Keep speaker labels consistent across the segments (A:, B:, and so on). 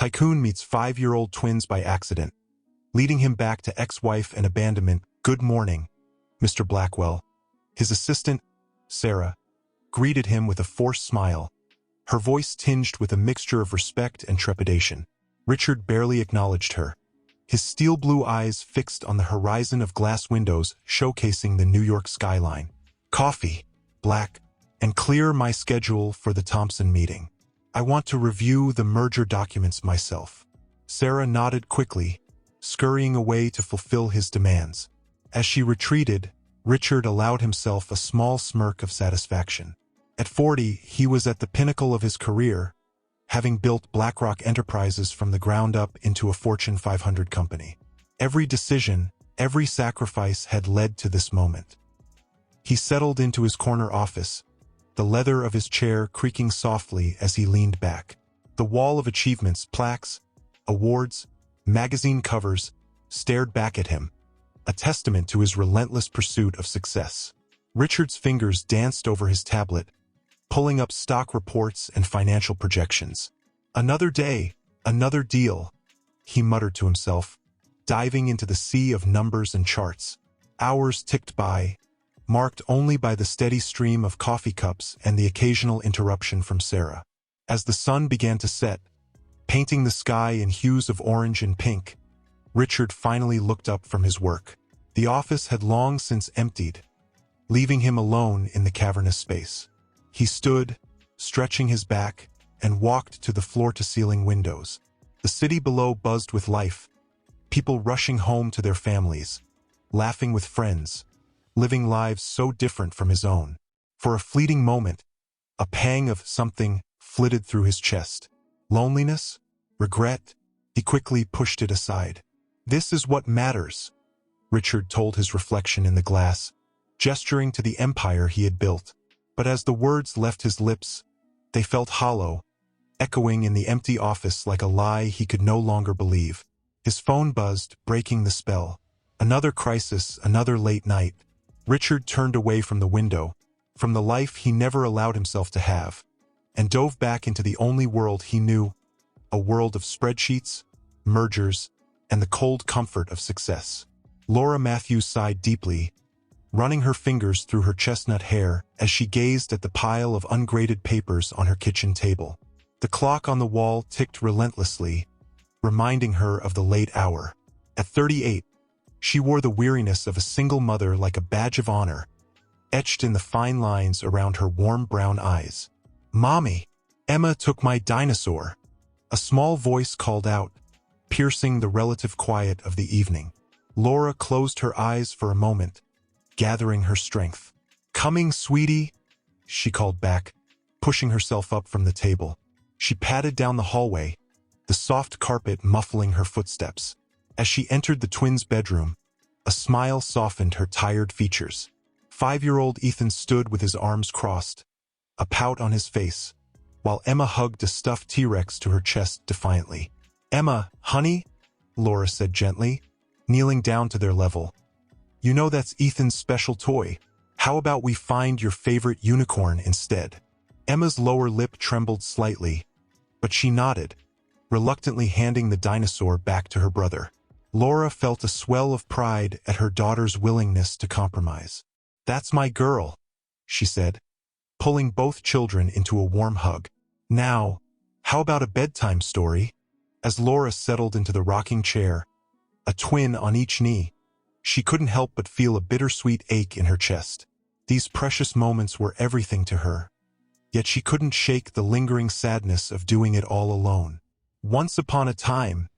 A: Tycoon meets 5-year-old twins by accident, leading him back to ex-wife and abandonment. "Good morning, Mr. Blackwell." His assistant, Sarah, greeted him with a forced smile, her voice tinged with a mixture of respect and trepidation. Richard barely acknowledged her, his steel blue eyes fixed on the horizon of glass windows showcasing the New York skyline. "Coffee, black, and clear my schedule for the Thompson meeting. I want to review the merger documents myself." Sarah nodded quickly, scurrying away to fulfill his demands. As she retreated, Richard allowed himself a small smirk of satisfaction. At 40, he was at the pinnacle of his career, having built BlackRock Enterprises from the ground up into a Fortune 500 company. Every decision, every sacrifice had led to this moment. He settled into his corner office, the leather of his chair creaking softly as he leaned back. The wall of achievements, plaques, awards, magazine covers stared back at him, a testament to his relentless pursuit of success. Richard's fingers danced over his tablet, pulling up stock reports and financial projections. "Another day, another deal," he muttered to himself, diving into the sea of numbers and charts. Hours ticked by, marked only by the steady stream of coffee cups and the occasional interruption from Sarah. As the sun began to set, painting the sky in hues of orange and pink, Richard finally looked up from his work. The office had long since emptied, leaving him alone in the cavernous space. He stood, stretching his back, and walked to the floor-to-ceiling windows. The city below buzzed with life, people rushing home to their families, laughing with friends, living lives so different from his own. For a fleeting moment, a pang of something flitted through his chest. Loneliness? Regret? He quickly pushed it aside. "This is what matters," Richard told his reflection in the glass, gesturing to the empire he had built. But as the words left his lips, they felt hollow, echoing in the empty office like a lie he could no longer believe. His phone buzzed, breaking the spell. Another crisis, another late night. Richard turned away from the window, from the life he never allowed himself to have, and dove back into the only world he knew, a world of spreadsheets, mergers, and the cold comfort of success. Laura Matthews sighed deeply, running her fingers through her chestnut hair as she gazed at the pile of ungraded papers on her kitchen table. The clock on the wall ticked relentlessly, reminding her of the late hour. At 38, she wore the weariness of a single mother like a badge of honor, etched in the fine lines around her warm brown eyes. "Mommy, Emma took my dinosaur," a small voice called out, piercing the relative quiet of the evening. Laura closed her eyes for a moment, gathering her strength. "Coming, sweetie," she called back, pushing herself up from the table. She padded down the hallway, the soft carpet muffling her footsteps. As she entered the twins' bedroom, a smile softened her tired features. 5-year-old Ethan stood with his arms crossed, a pout on his face, while Emma hugged a stuffed T-Rex to her chest defiantly. "Emma, honey," Laura said gently, kneeling down to their level. "You know that's Ethan's special toy. How about we find your favorite unicorn instead?" Emma's lower lip trembled slightly, but she nodded, reluctantly handing the dinosaur back to her brother. Laura felt a swell of pride at her daughter's willingness to compromise. "That's my girl," she said, pulling both children into a warm hug. "Now, how about a bedtime story?" As Laura settled into the rocking chair, a twin on each knee, she couldn't help but feel a bittersweet ache in her chest. These precious moments were everything to her, yet she couldn't shake the lingering sadness of doing it all alone. "Once upon a time,"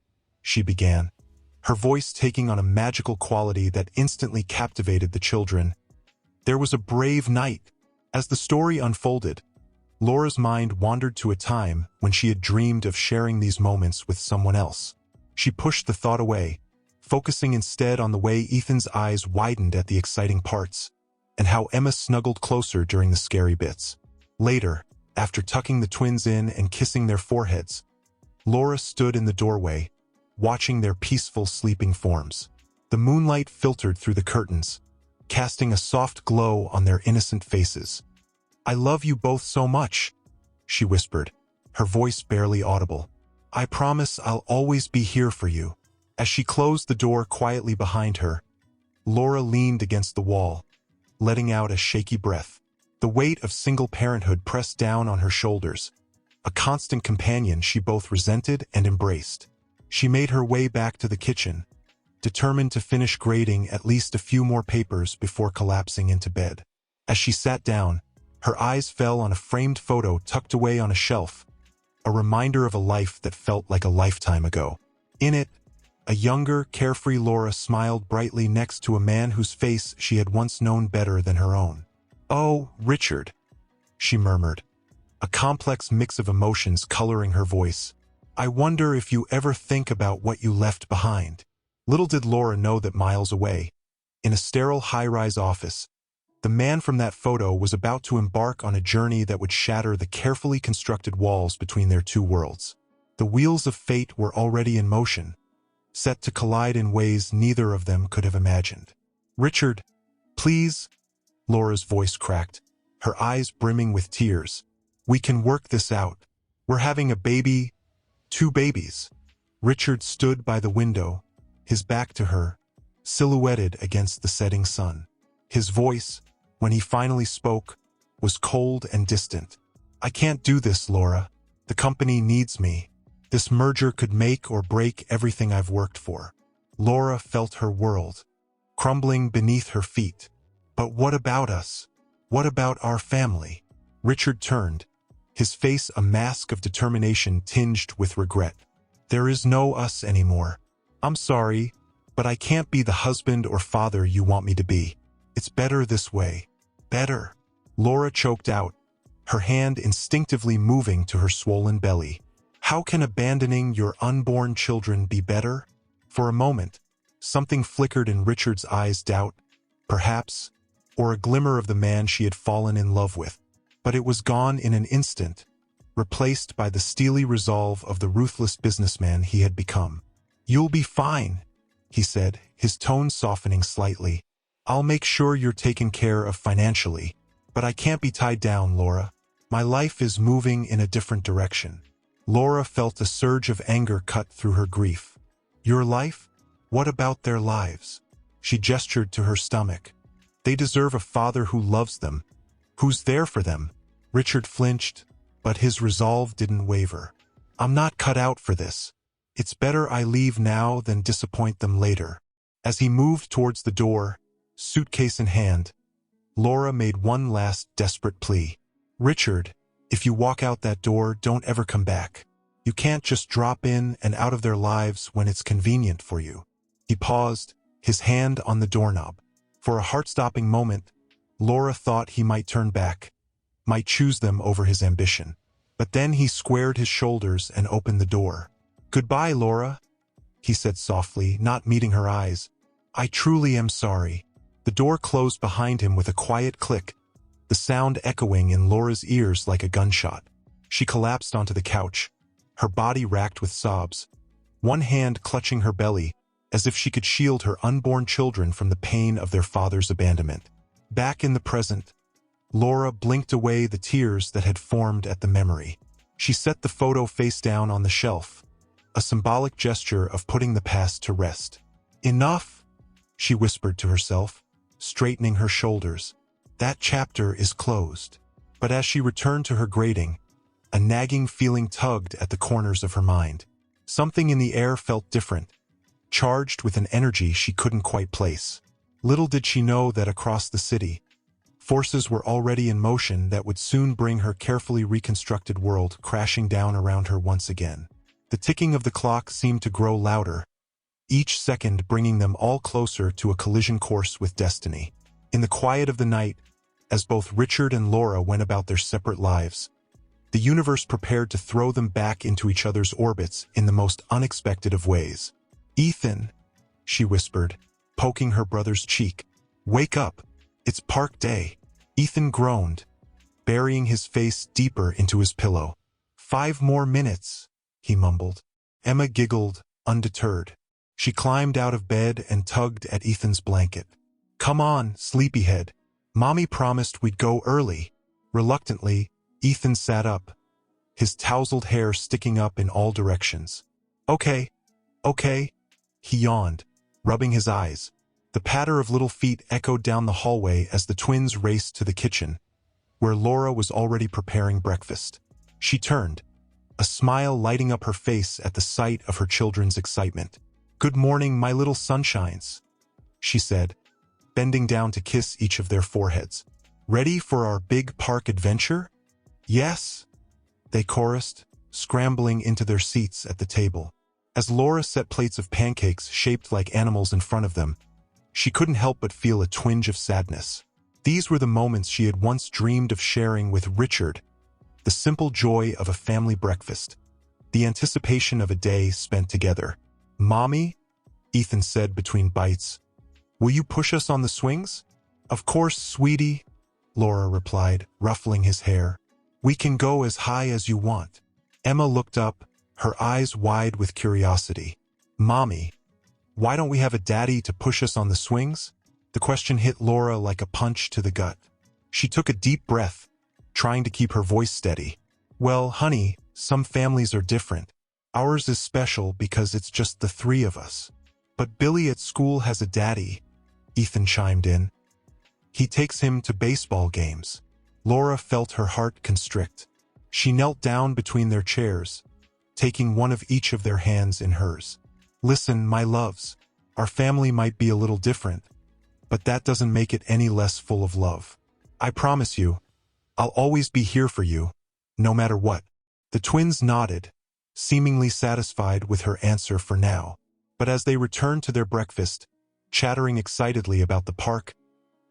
A: she began, her voice taking on a magical quality that instantly captivated the children, "there was a brave knight." As the story unfolded, Laura's mind wandered to a time when she had dreamed of sharing these moments with someone else. She pushed the thought away, focusing instead on the way Ethan's eyes widened at the exciting parts, and how Emma snuggled closer during the scary bits. Later, after tucking the twins in and kissing their foreheads, Laura stood in the doorway, watching their peaceful sleeping forms. The moonlight filtered through the curtains, casting a soft glow on their innocent faces. "I love you both so much," she whispered, her voice barely audible. I promise I'll always be here for you." As she closed the door quietly behind her, Laura leaned against the wall, letting out a shaky breath. The weight of single parenthood pressed down on her shoulders, a constant companion she both resented and embraced. She made her way back to the kitchen, determined to finish grading at least a few more papers before collapsing into bed. As she sat down, her eyes fell on a framed photo tucked away on a shelf, a reminder of a life that felt like a lifetime ago. In it, a younger, carefree Laura smiled brightly next to a man whose face she had once known better than her own. "Oh, Richard," she murmured, a complex mix of emotions coloring her voice. "I wonder if you ever think about what you left behind." Little did Laura know that miles away, in a sterile high-rise office, the man from that photo was about to embark on a journey that would shatter the carefully constructed walls between their two worlds. The wheels of fate were already in motion, set to collide in ways neither of them could have imagined. "Richard, please," Laura's voice cracked, her eyes brimming with tears. "We can work this out. We're having a baby, 2 babies." Richard stood by the window, his back to her, silhouetted against the setting sun. His voice, when he finally spoke, was cold and distant. "I can't do this, Laura. The company needs me. This merger could make or break everything I've worked for." Laura felt her world crumbling beneath her feet. "But what about us? What about our family?" Richard turned, his face a mask of determination tinged with regret. "There is no us anymore. I'm sorry, but I can't be the husband or father you want me to be. It's better this way." "Better?" Laura choked out, her hand instinctively moving to her swollen belly. "How can abandoning your unborn children be better?" For a moment, something flickered in Richard's eyes, doubt, perhaps, or a glimmer of the man she had fallen in love with. But it was gone in an instant, replaced by the steely resolve of the ruthless businessman he had become. "You'll be fine," he said, his tone softening slightly. "I'll make sure you're taken care of financially. But I can't be tied down, Laura. My life is moving in a different direction." Laura felt a surge of anger cut through her grief. "Your life? What about their lives?" She gestured to her stomach. "They deserve a father who loves them, who's there for them." Richard flinched, but his resolve didn't waver. "I'm not cut out for this. It's better I leave now than disappoint them later." As he moved towards the door, suitcase in hand, Laura made one last desperate plea. "Richard, if you walk out that door, don't ever come back. You can't just drop in and out of their lives when it's convenient for you." He paused, his hand on the doorknob. For a heart-stopping moment, Laura thought he might turn back, might choose them over his ambition. But then he squared his shoulders and opened the door. "Goodbye, Laura," he said softly, not meeting her eyes. "I truly am sorry." The door closed behind him with a quiet click, the sound echoing in Laura's ears like a gunshot. She collapsed onto the couch, her body racked with sobs, one hand clutching her belly, as if she could shield her unborn children from the pain of their father's abandonment. Back in the present, Laura blinked away the tears that had formed at the memory. She set the photo face down on the shelf, a symbolic gesture of putting the past to rest. "Enough," she whispered to herself, straightening her shoulders. "That chapter is closed." But as she returned to her grading, a nagging feeling tugged at the corners of her mind. Something in the air felt different, charged with an energy she couldn't quite place. Little did she know that across the city, forces were already in motion that would soon bring her carefully reconstructed world crashing down around her once again. The ticking of the clock seemed to grow louder, each second bringing them all closer to a collision course with destiny. In the quiet of the night, as both Richard and Laura went about their separate lives, the universe prepared to throw them back into each other's orbits in the most unexpected of ways. "Ethan," she whispered, poking her brother's cheek. "Wake up. It's park day." Ethan groaned, burying his face deeper into his pillow. "5 more minutes," he mumbled. Emma giggled, undeterred. She climbed out of bed and tugged at Ethan's blanket. "Come on, sleepyhead. Mommy promised we'd go early." Reluctantly, Ethan sat up, his tousled hair sticking up in all directions. Okay, okay, he yawned, rubbing his eyes. The patter of little feet echoed down the hallway as the twins raced to the kitchen, where Laura was already preparing breakfast. She turned, a smile lighting up her face at the sight of her children's excitement. "Good morning, my little sunshines," she said, bending down to kiss each of their foreheads. "Ready for our big park adventure?" "Yes," they chorused, scrambling into their seats at the table. As Laura set plates of pancakes shaped like animals in front of them, she couldn't help but feel a twinge of sadness. These were the moments she had once dreamed of sharing with Richard, the simple joy of a family breakfast, the anticipation of a day spent together. "Mommy," Ethan said between bites, "will you push us on the swings?" "Of course, sweetie," Laura replied, ruffling his hair. "We can go as high as you want." Emma looked up, her eyes wide with curiosity. "Mommy, why don't we have a daddy to push us on the swings?" The question hit Laura like a punch to the gut. She took a deep breath, trying to keep her voice steady. "Well, honey, some families are different. Ours is special because it's just the three of us." "But Billy at school has a daddy," Ethan chimed in. "He takes him to baseball games." Laura felt her heart constrict. She knelt down between their chairs, taking one of each of their hands in hers. "Listen, my loves, our family might be a little different, but that doesn't make it any less full of love. I promise you, I'll always be here for you, no matter what." The twins nodded, seemingly satisfied with her answer for now. But as they returned to their breakfast, chattering excitedly about the park,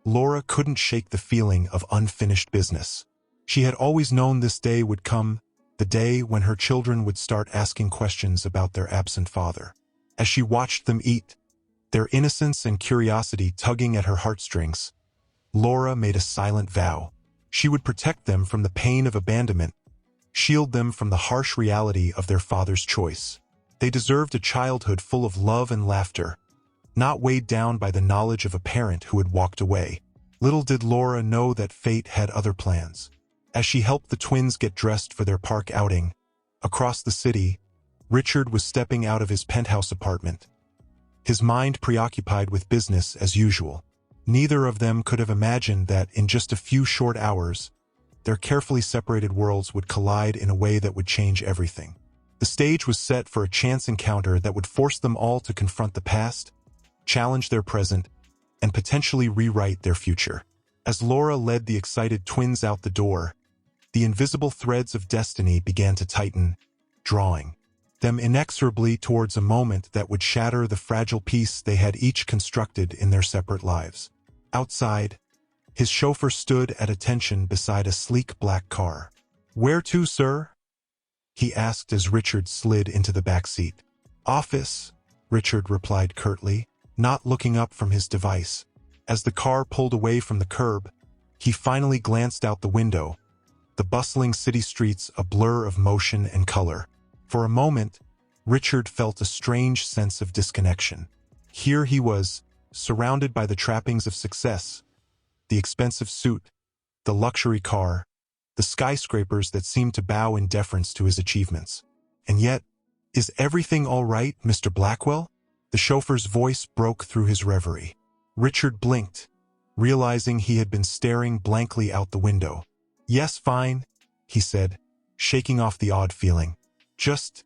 A: Laura couldn't shake the feeling of unfinished business. She had always known this day would come, the day when her children would start asking questions about their absent father. As she watched them eat, their innocence and curiosity tugging at her heartstrings, Laura made a silent vow. She would protect them from the pain of abandonment, shield them from the harsh reality of their father's choice. They deserved a childhood full of love and laughter, not weighed down by the knowledge of a parent who had walked away. Little did Laura know that fate had other plans. As she helped the twins get dressed for their park outing, across the city, Richard was stepping out of his penthouse apartment, his mind preoccupied with business as usual. Neither of them could have imagined that in just a few short hours, their carefully separated worlds would collide in a way that would change everything. The stage was set for a chance encounter that would force them all to confront the past, challenge their present, and potentially rewrite their future. As Laura led the excited twins out the door, the invisible threads of destiny began to tighten, drawing them inexorably towards a moment that would shatter the fragile peace they had each constructed in their separate lives. Outside, his chauffeur stood at attention beside a sleek black car. "Where to, sir?" he asked as Richard slid into the back seat. "Office," Richard replied curtly, not looking up from his device. As the car pulled away from the curb, he finally glanced out the window, the bustling city streets a blur of motion and color. For a moment, Richard felt a strange sense of disconnection. Here he was, surrounded by the trappings of success, the expensive suit, the luxury car, the skyscrapers that seemed to bow in deference to his achievements. And yet, "Is everything all right, Mr. Blackwell?" The chauffeur's voice broke through his reverie. Richard blinked, realizing he had been staring blankly out the window. "Yes, fine," he said, shaking off the odd feeling. "Just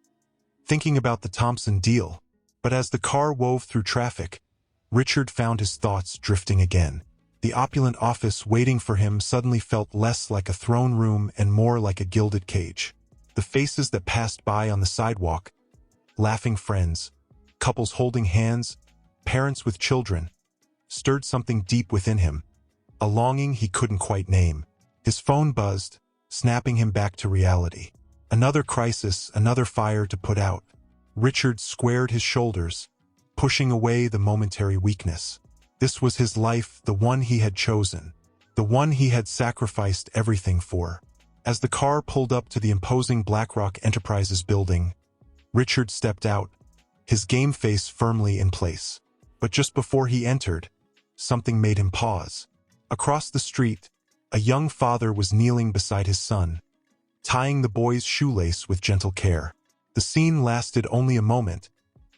A: thinking about the Thompson deal." But as the car wove through traffic, Richard found his thoughts drifting again. The opulent office waiting for him suddenly felt less like a throne room and more like a gilded cage. The faces that passed by on the sidewalk, laughing friends, couples holding hands, parents with children, stirred something deep within him, a longing he couldn't quite name. His phone buzzed, snapping him back to reality. Another crisis, another fire to put out. Richard squared his shoulders, pushing away the momentary weakness. This was his life, the one he had chosen, the one he had sacrificed everything for. As the car pulled up to the imposing BlackRock Enterprises building, Richard stepped out, his game face firmly in place. But just before he entered, something made him pause. Across the street, a young father was kneeling beside his son, tying the boy's shoelace with gentle care. The scene lasted only a moment,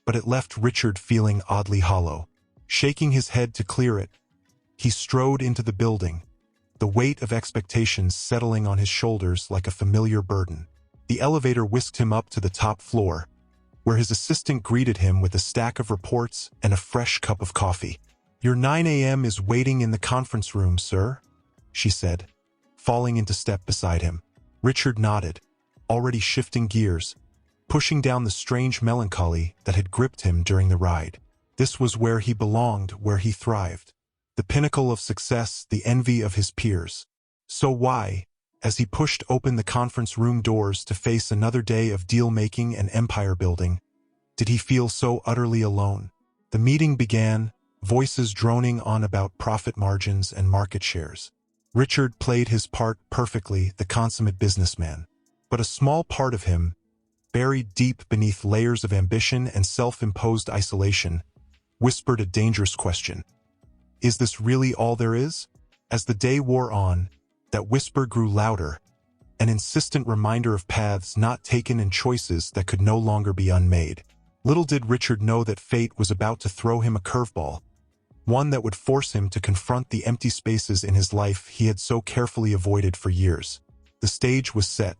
A: but it left Richard feeling oddly hollow. Shaking his head to clear it, he strode into the building, the weight of expectations settling on his shoulders like a familiar burden. The elevator whisked him up to the top floor, where his assistant greeted him with a stack of reports and a fresh cup of coffee. "Your 9 a.m. is waiting in the conference room, sir," she said, falling into step beside him. Richard nodded, already shifting gears, pushing down the strange melancholy that had gripped him during the ride. This was where he belonged, where he thrived. The pinnacle of success, the envy of his peers. So why, as he pushed open the conference room doors to face another day of deal-making and empire-building, did he feel so utterly alone? The meeting began, voices droning on about profit margins and market shares. Richard played his part perfectly, the consummate businessman. But a small part of him, buried deep beneath layers of ambition and self-imposed isolation, whispered a dangerous question. Is this really all there is? As the day wore on, that whisper grew louder, an insistent reminder of paths not taken and choices that could no longer be unmade. Little did Richard know that fate was about to throw him a curveball, one that would force him to confront the empty spaces in his life he had so carefully avoided for years. The stage was set,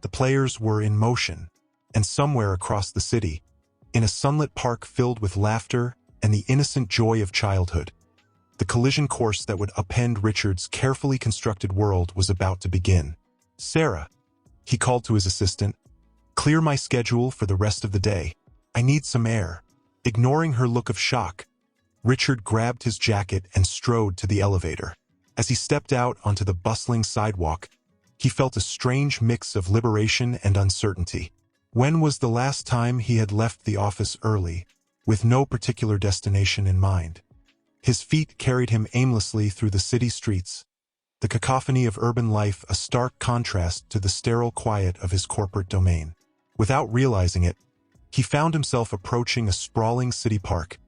A: the players were in motion, and somewhere across the city, in a sunlit park filled with laughter and the innocent joy of childhood, the collision course that would upend Richard's carefully constructed world was about to begin. "Sarah," he called to his assistant, "clear my schedule for the rest of the day. I need some air." Ignoring her look of shock, Richard grabbed his jacket and strode to the elevator. As he stepped out onto the bustling sidewalk, he felt a strange mix of liberation and uncertainty. When was the last time he had left the office early, with no particular destination in mind? His feet carried him aimlessly through the city streets, the cacophony of urban life a stark contrast to the sterile quiet of his corporate domain. Without realizing it, he found himself approaching a sprawling city park,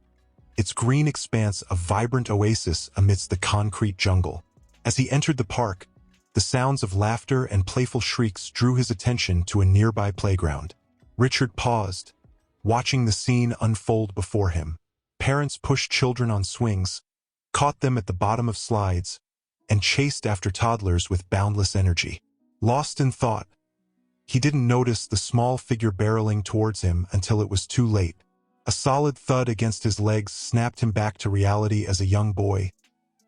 A: its green expanse a vibrant oasis amidst the concrete jungle. As he entered the park, the sounds of laughter and playful shrieks drew his attention to a nearby playground. Richard paused, watching the scene unfold before him. Parents pushed children on swings, caught them at the bottom of slides, and chased after toddlers with boundless energy. Lost in thought, he didn't notice the small figure barreling towards him until it was too late. A solid thud against his legs snapped him back to reality as a young boy,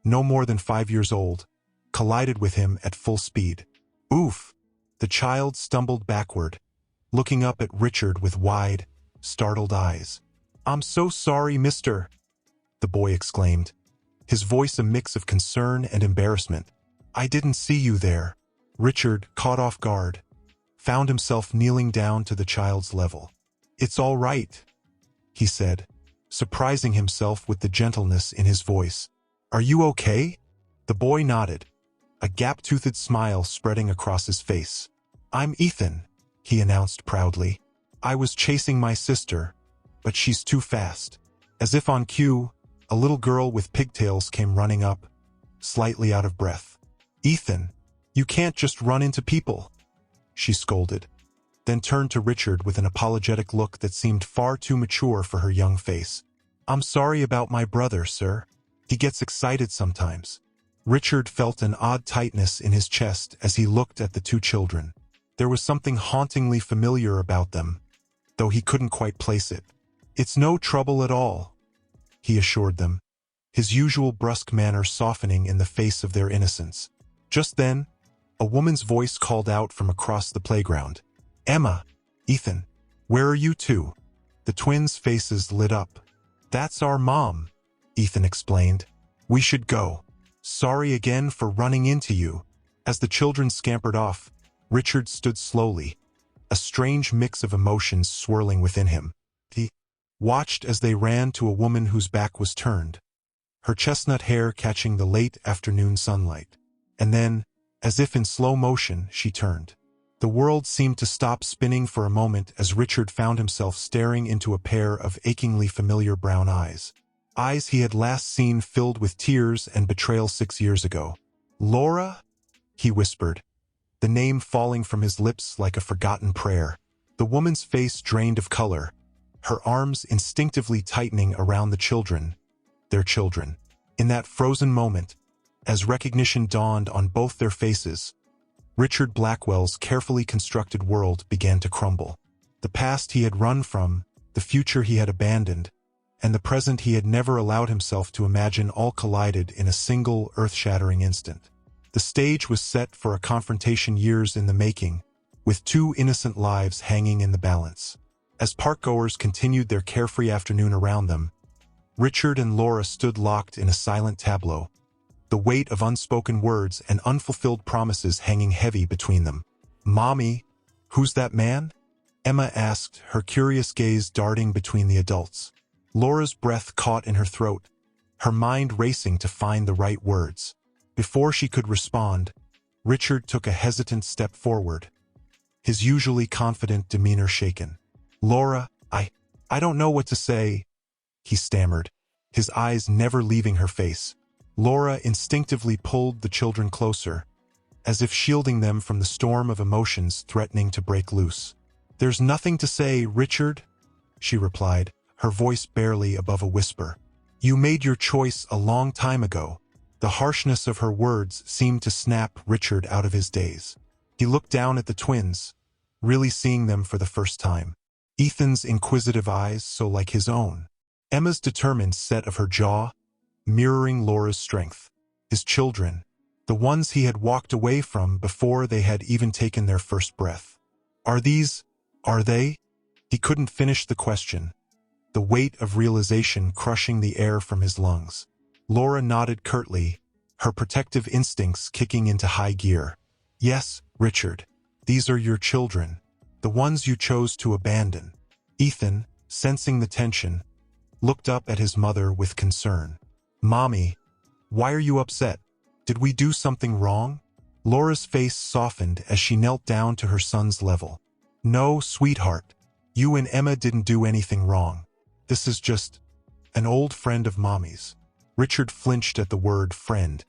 A: no more than 5 years old, collided with him at full speed. "Oof!" The child stumbled backward, looking up at Richard with wide, startled eyes. "I'm so sorry, mister," the boy exclaimed, his voice a mix of concern and embarrassment. "I didn't see you there." Richard, caught off guard, found himself kneeling down to the child's level. "It's all right," he said, surprising himself with the gentleness in his voice. "Are you okay?" The boy nodded, a gap-toothed smile spreading across his face. "I'm Ethan," he announced proudly. "I was chasing my sister, but she's too fast." As if on cue, a little girl with pigtails came running up, slightly out of breath. "Ethan, you can't just run into people," she scolded, then turned to Richard with an apologetic look that seemed far too mature for her young face. "I'm sorry about my brother, sir. He gets excited sometimes." Richard felt an odd tightness in his chest as he looked at the two children. There was something hauntingly familiar about them, though he couldn't quite place it. "It's no trouble at all," he assured them, his usual brusque manner softening in the face of their innocence. Just then, a woman's voice called out from across the playground. "Emma, Ethan, where are you two?" The twins' faces lit up. "That's our mom," Ethan explained. "We should go. Sorry again for running into you." As the children scampered off, Richard stood slowly, a strange mix of emotions swirling within him. He watched as they ran to a woman whose back was turned, her chestnut hair catching the late afternoon sunlight. And then, as if in slow motion, she turned. The world seemed to stop spinning for a moment as Richard found himself staring into a pair of achingly familiar brown eyes. Eyes he had last seen filled with tears and betrayal 6 years ago. "Laura?" he whispered, the name falling from his lips like a forgotten prayer. The woman's face drained of color, her arms instinctively tightening around their children. In that frozen moment, as recognition dawned on both their faces, Richard Blackwell's carefully constructed world began to crumble. The past he had run from, the future he had abandoned, and the present he had never allowed himself to imagine all collided in a single earth-shattering instant. The stage was set for a confrontation years in the making, with two innocent lives hanging in the balance. As parkgoers continued their carefree afternoon around them, Richard and Laura stood locked in a silent tableau, the weight of unspoken words and unfulfilled promises hanging heavy between them. "Mommy, who's that man?" Emma asked, her curious gaze darting between the adults. Laura's breath caught in her throat, her mind racing to find the right words. Before she could respond, Richard took a hesitant step forward, his usually confident demeanor shaken. "Laura, I don't know what to say," he stammered, his eyes never leaving her face. Laura instinctively pulled the children closer, as if shielding them from the storm of emotions threatening to break loose. "There's nothing to say, Richard," she replied, her voice barely above a whisper. "You made your choice a long time ago." The harshness of her words seemed to snap Richard out of his daze. He looked down at the twins, really seeing them for the first time. Ethan's inquisitive eyes so like his own. Emma's determined set of her jaw, mirroring Laura's strength. His children, the ones he had walked away from before they had even taken their first breath. Are they? He couldn't finish the question, the weight of realization crushing the air from his lungs. Laura nodded curtly, her protective instincts kicking into high gear. "Yes, Richard, these are your children, the ones you chose to abandon." Ethan, sensing the tension, looked up at his mother with concern. "Mommy, why are you upset? Did we do something wrong?" Laura's face softened as she knelt down to her son's level. "No, sweetheart, you and Emma didn't do anything wrong. This is just an old friend of Mommy's." Richard flinched at the word friend,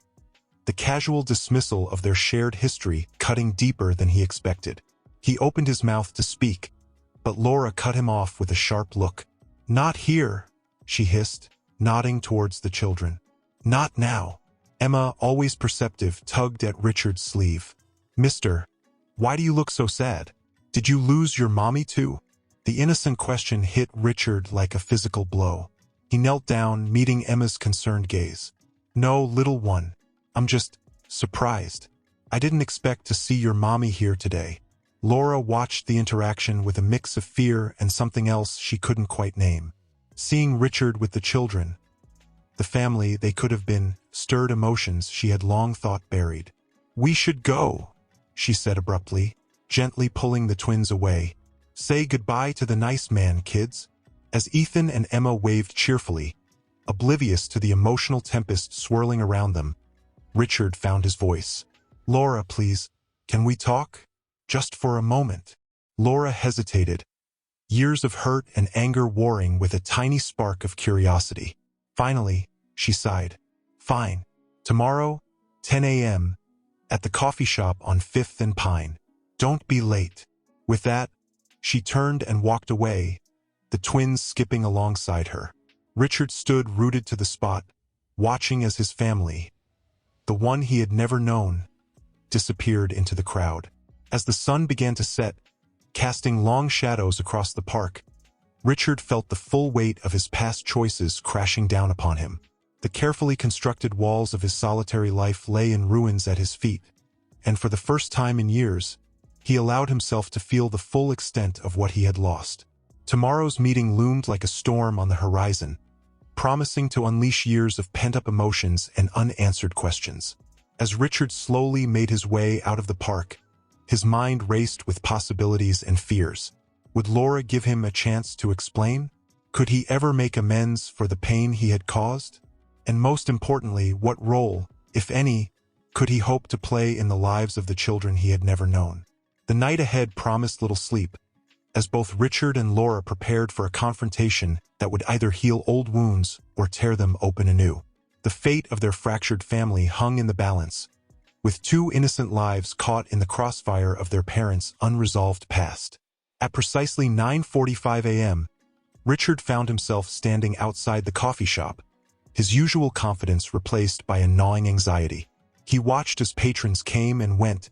A: the casual dismissal of their shared history cutting deeper than he expected. He opened his mouth to speak, but Laura cut him off with a sharp look. "Not here," she hissed, nodding towards the children. "Not now." Emma, always perceptive, tugged at Richard's sleeve. "Mister, why do you look so sad? Did you lose your mommy too?" The innocent question hit Richard like a physical blow. He knelt down, meeting Emma's concerned gaze. "No, little one. I'm just surprised. I didn't expect to see your mommy here today." Laura watched the interaction with a mix of fear and something else she couldn't quite name. Seeing Richard with the children, the family they could have been, stirred emotions she had long thought buried. "We should go," she said abruptly, gently pulling the twins away. "Say goodbye to the nice man, kids." As Ethan and Emma waved cheerfully, oblivious to the emotional tempest swirling around them, Richard found his voice. "Laura, please, can we talk? Just for a moment." Laura hesitated, years of hurt and anger warring with a tiny spark of curiosity. Finally, she sighed. "Fine. Tomorrow, 10 a.m., at the coffee shop on 5th and Pine. Don't be late." With that, she turned and walked away, the twins skipping alongside her. Richard stood rooted to the spot, watching as his family, the one he had never known, disappeared into the crowd. As the sun began to set, casting long shadows across the park, Richard felt the full weight of his past choices crashing down upon him. The carefully constructed walls of his solitary life lay in ruins at his feet, and for the first time in years, he allowed himself to feel the full extent of what he had lost. Tomorrow's meeting loomed like a storm on the horizon, promising to unleash years of pent-up emotions and unanswered questions. As Richard slowly made his way out of the park, his mind raced with possibilities and fears. Would Laura give him a chance to explain? Could he ever make amends for the pain he had caused? And most importantly, what role, if any, could he hope to play in the lives of the children he had never known? The night ahead promised little sleep, as both Richard and Laura prepared for a confrontation that would either heal old wounds or tear them open anew. The fate of their fractured family hung in the balance, with two innocent lives caught in the crossfire of their parents' unresolved past. At precisely 9:45 a.m., Richard found himself standing outside the coffee shop, his usual confidence replaced by a gnawing anxiety. He watched as patrons came and went,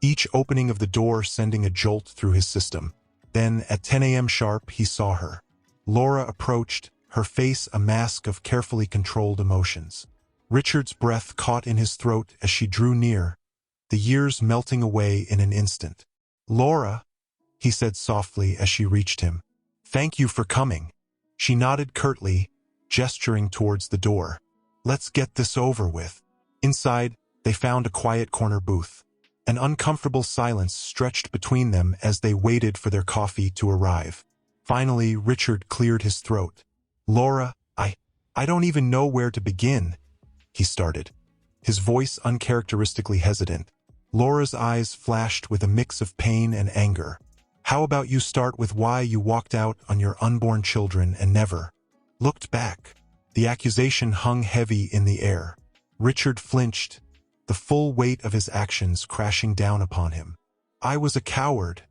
A: each opening of the door sending a jolt through his system. Then, at 10 a.m. sharp, he saw her. Laura approached, her face a mask of carefully controlled emotions. Richard's breath caught in his throat as she drew near, the years melting away in an instant. "Laura," he said softly as she reached him. "Thank you for coming." She nodded curtly, gesturing towards the door. "Let's get this over with." Inside, they found a quiet corner booth. An uncomfortable silence stretched between them as they waited for their coffee to arrive. Finally, Richard cleared his throat. "Laura, I don't even know where to begin," he started, his voice uncharacteristically hesitant. Laura's eyes flashed with a mix of pain and anger. "How about you start with why you walked out on your unborn children and never looked back?" The accusation hung heavy in the air. Richard flinched, the full weight of his actions crashing down upon him. "I was a coward,"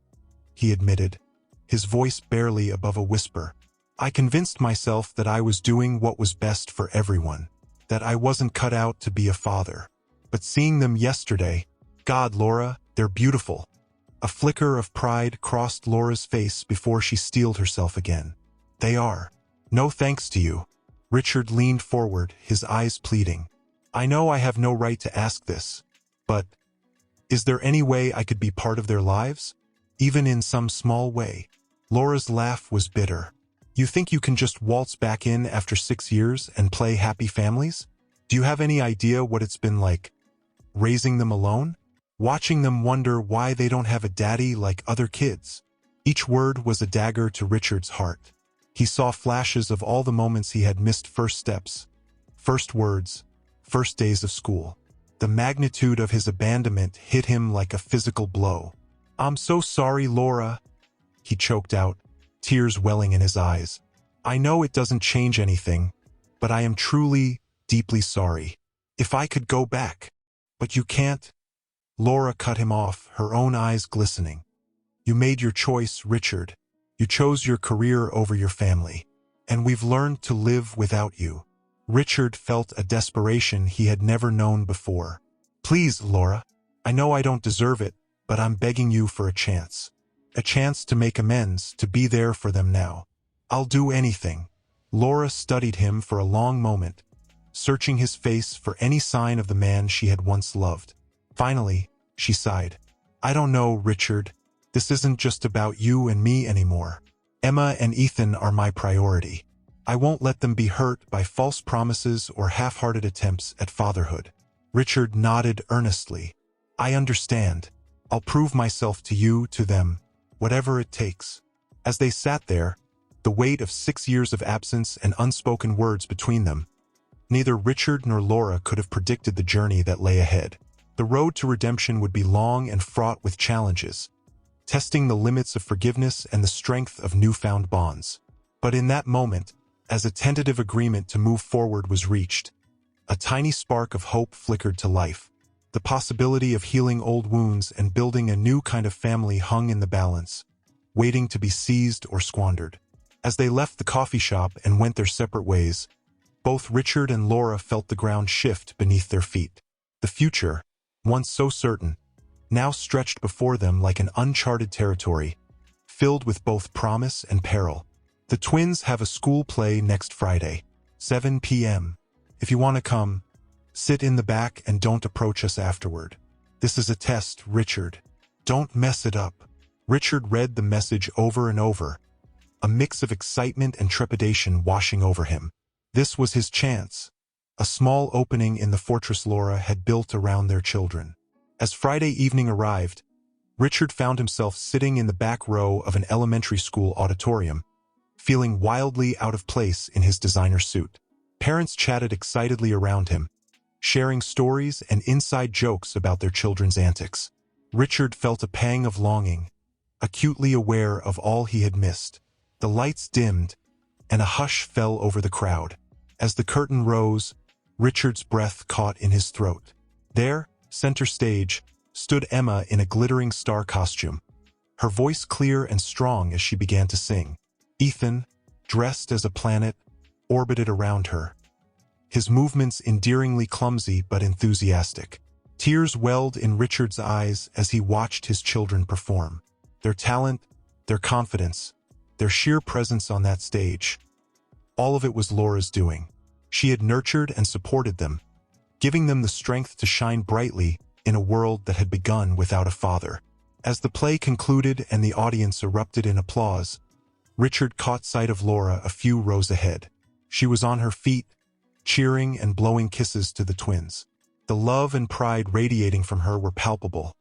A: he admitted, his voice barely above a whisper. "I convinced myself that I was doing what was best for everyone, that I wasn't cut out to be a father. But seeing them yesterday, God, Laura, they're beautiful." A flicker of pride crossed Laura's face before she steeled herself again. "They are. No thanks to you." Richard leaned forward, his eyes pleading. "I know I have no right to ask this, but is there any way I could be part of their lives? Even in some small way?" Laura's laugh was bitter. "You think you can just waltz back in after 6 years and play happy families? Do you have any idea what it's been like raising them alone? Watching them wonder why they don't have a daddy like other kids?" Each word was a dagger to Richard's heart. He saw flashes of all the moments he had missed: first steps, first words, first days of school. The magnitude of his abandonment hit him like a physical blow. "I'm so sorry, Laura," he choked out, tears welling in his eyes. "I know it doesn't change anything, but I am truly, deeply sorry. If I could go back." "But you can't." Laura cut him off, her own eyes glistening. "You made your choice, Richard. You chose your career over your family. And we've learned to live without you." Richard felt a desperation he had never known before. "Please, Laura. I know I don't deserve it, but I'm begging you for a chance. A chance to make amends, to be there for them now. I'll do anything." Laura studied him for a long moment, searching his face for any sign of the man she had once loved. Finally, she sighed. "I don't know, Richard. This isn't just about you and me anymore. Emma and Ethan are my priority. I won't let them be hurt by false promises or half-hearted attempts at fatherhood." Richard nodded earnestly. "I understand. I'll prove myself to you, to them, whatever it takes." As they sat there, the weight of 6 years of absence and unspoken words between them, neither Richard nor Laura could have predicted the journey that lay ahead. The road to redemption would be long and fraught with challenges, testing the limits of forgiveness and the strength of newfound bonds. But in that moment, as a tentative agreement to move forward was reached, a tiny spark of hope flickered to life. The possibility of healing old wounds and building a new kind of family hung in the balance, waiting to be seized or squandered. As they left the coffee shop and went their separate ways, both Richard and Laura felt the ground shift beneath their feet. The future, once so certain, now stretched before them like an uncharted territory, filled with both promise and peril. The twins have a school play next Friday, 7 p.m. If you want to come, sit in the back and don't approach us afterward. This is a test, Richard. Don't mess it up. Richard read the message over and over, a mix of excitement and trepidation washing over him. This was his chance, a small opening in the fortress Laura had built around their children. As Friday evening arrived, Richard found himself sitting in the back row of an elementary school auditorium, feeling wildly out of place in his designer suit. Parents chatted excitedly around him, sharing stories and inside jokes about their children's antics. Richard felt a pang of longing, acutely aware of all he had missed. The lights dimmed, and a hush fell over the crowd. As the curtain rose, Richard's breath caught in his throat. There, Center stage stood Emma in a glittering star costume, her voice clear and strong as she began to sing. Ethan, dressed as a planet, orbited around her, his movements endearingly clumsy but enthusiastic. Tears welled in Richard's eyes as he watched his children perform. Their talent, their confidence, their sheer presence on that stage. All of it was Laura's doing. She had nurtured and supported them, giving them the strength to shine brightly in a world that had begun without a father. As the play concluded and the audience erupted in applause, Richard caught sight of Laura a few rows ahead. She was on her feet, cheering and blowing kisses to the twins. The love and pride radiating from her were palpable,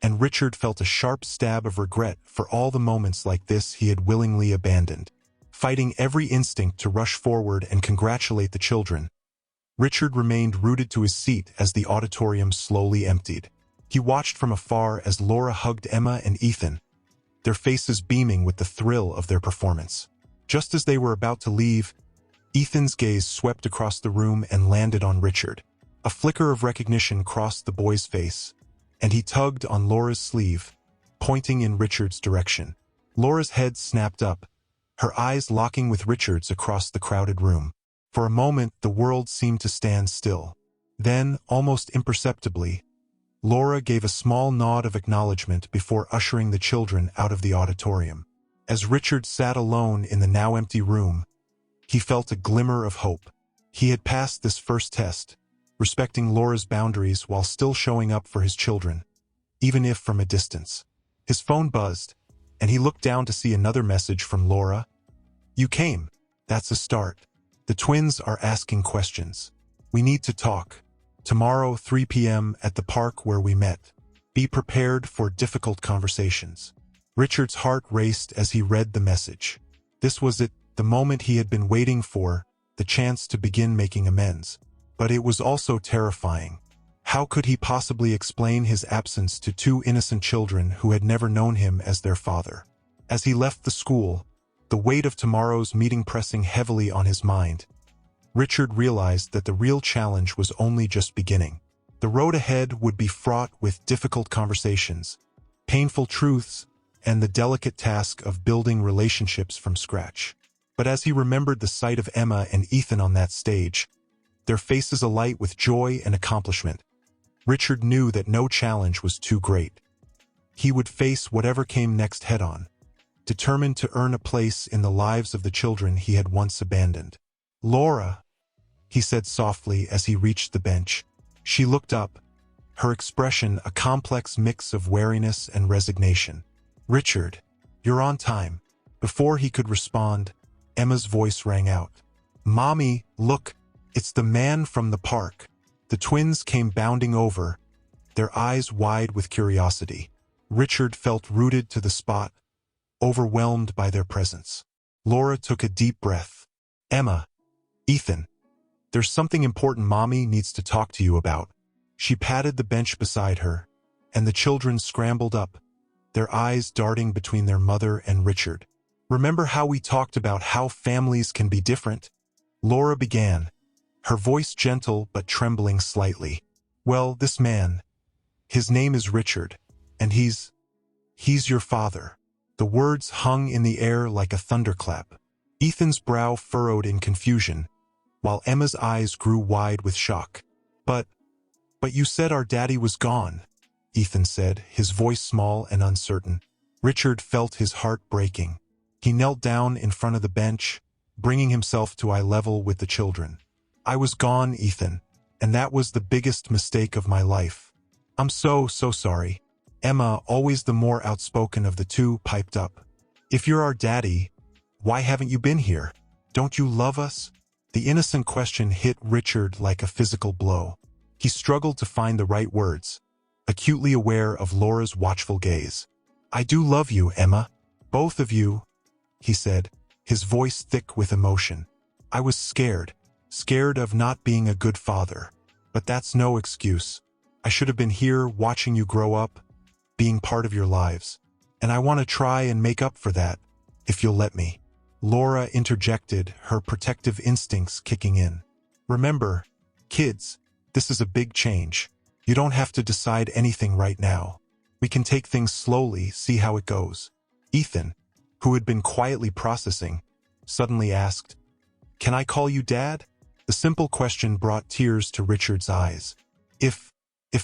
A: and Richard felt a sharp stab of regret for all the moments like this he had willingly abandoned. Fighting every instinct to rush forward and congratulate the children, Richard remained rooted to his seat as the auditorium slowly emptied. He watched from afar as Laura hugged Emma and Ethan, their faces beaming with the thrill of their performance. Just as they were about to leave, Ethan's gaze swept across the room and landed on Richard. A flicker of recognition crossed the boy's face, and he tugged on Laura's sleeve, pointing in Richard's direction. Laura's head snapped up, her eyes locking with Richard's across the crowded room. For a moment, the world seemed to stand still. Then, almost imperceptibly, Laura gave a small nod of acknowledgement before ushering the children out of the auditorium. As Richard sat alone in the now empty room, he felt a glimmer of hope. He had passed this first test, respecting Laura's boundaries while still showing up for his children, even if from a distance. His phone buzzed, and he looked down to see another message from Laura. "You came. That's a start. The twins are asking questions. We need to talk. Tomorrow, 3 p.m. at the park where we met. Be prepared for difficult conversations." Richard's heart raced as he read the message. This was it, the moment he had been waiting for, the chance to begin making amends. But it was also terrifying. How could he possibly explain his absence to two innocent children who had never known him as their father? As he left the school, the weight of tomorrow's meeting pressing heavily on his mind, Richard realized that the real challenge was only just beginning. The road ahead would be fraught with difficult conversations, painful truths, and the delicate task of building relationships from scratch. But as he remembered the sight of Emma and Ethan on that stage, their faces alight with joy and accomplishment, Richard knew that no challenge was too great. He would face whatever came next head-on, determined to earn a place in the lives of the children he had once abandoned. "Laura," he said softly as he reached the bench. She looked up, her expression a complex mix of wariness and resignation. "Richard, you're on time." Before he could respond, Emma's voice rang out. "Mommy, look, it's the man from the park." The twins came bounding over, their eyes wide with curiosity. Richard felt rooted to the spot, overwhelmed by their presence. Laura took a deep breath. "Emma, Ethan, there's something important Mommy needs to talk to you about." She patted the bench beside her, and the children scrambled up, their eyes darting between their mother and Richard. "Remember how we talked about how families can be different?" Laura began, her voice gentle but trembling slightly. "Well, this man, his name is Richard, and he's your father." The words hung in the air like a thunderclap. Ethan's brow furrowed in confusion, while Emma's eyes grew wide with shock. But you said our daddy was gone," Ethan said, his voice small and uncertain. Richard felt his heart breaking. He knelt down in front of the bench, bringing himself to eye level with the children. "I was gone, Ethan, and that was the biggest mistake of my life. I'm so sorry." Emma, always the more outspoken of the two, piped up. "If you're our daddy, why haven't you been here? Don't you love us?" The innocent question hit Richard like a physical blow. He struggled to find the right words, acutely aware of Laura's watchful gaze. "I do love you, Emma. Both of you," he said, his voice thick with emotion. "I was scared of not being a good father. But that's no excuse. I should have been here watching you grow up, being part of your lives. And I want to try and make up for that, if you'll let me." Laura interjected, her protective instincts kicking in. "Remember, kids, this is a big change. You don't have to decide anything right now. We can take things slowly, see how it goes. Ethan, who had been quietly processing, suddenly asked, "Can I call you Dad?" The simple question brought tears to Richard's eyes. If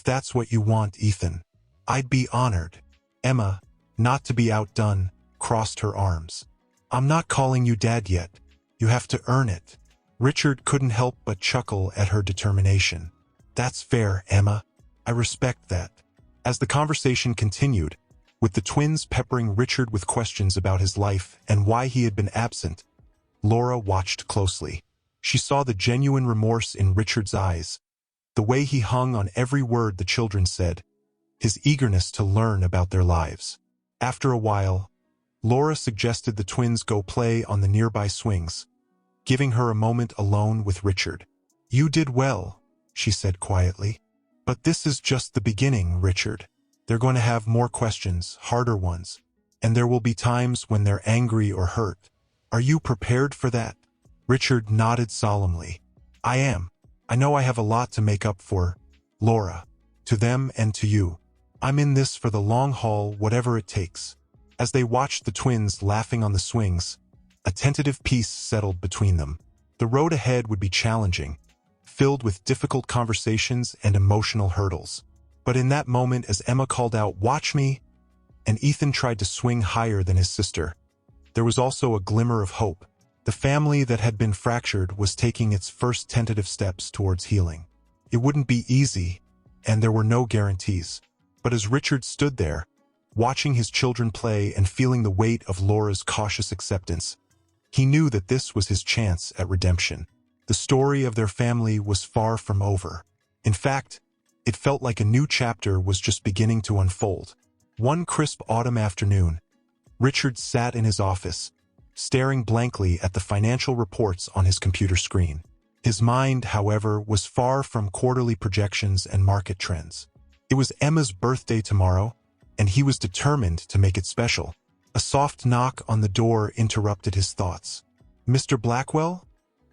A: that's what you want, Ethan, I'd be honored." Emma, not to be outdone, crossed her arms. "I'm not calling you Dad yet. You have to earn it." Richard couldn't help but chuckle at her determination. "That's fair, Emma. I respect that." As the conversation continued, with the twins peppering Richard with questions about his life and why he had been absent, Laura watched closely. She saw the genuine remorse in Richard's eyes, the way he hung on every word the children said, his eagerness to learn about their lives. After a while, Laura suggested the twins go play on the nearby swings, giving her a moment alone with Richard. "You did well," she said quietly. "But this is just the beginning, Richard. They're going to have more questions, harder ones, and there will be times when they're angry or hurt. Are you prepared for that?" Richard nodded solemnly. "I am. I know I have a lot to make up for, Laura, to them and to you. I'm in this for the long haul, whatever it takes." As they watched the twins laughing on the swings, a tentative peace settled between them. The road ahead would be challenging, filled with difficult conversations and emotional hurdles. But in that moment, as Emma called out, "Watch me," and Ethan tried to swing higher than his sister, there was also a glimmer of hope. The family that had been fractured was taking its first tentative steps towards healing. It wouldn't be easy, and there were no guarantees. But as Richard stood there, watching his children play and feeling the weight of Laura's cautious acceptance, he knew that this was his chance at redemption. The story of their family was far from over. In fact, it felt like a new chapter was just beginning to unfold. One crisp autumn afternoon, Richard sat in his office, staring blankly at the financial reports on his computer screen. His mind, however, was far from quarterly projections and market trends. It was Emma's birthday tomorrow, and he was determined to make it special. A soft knock on the door interrupted his thoughts. "Mr. Blackwell?"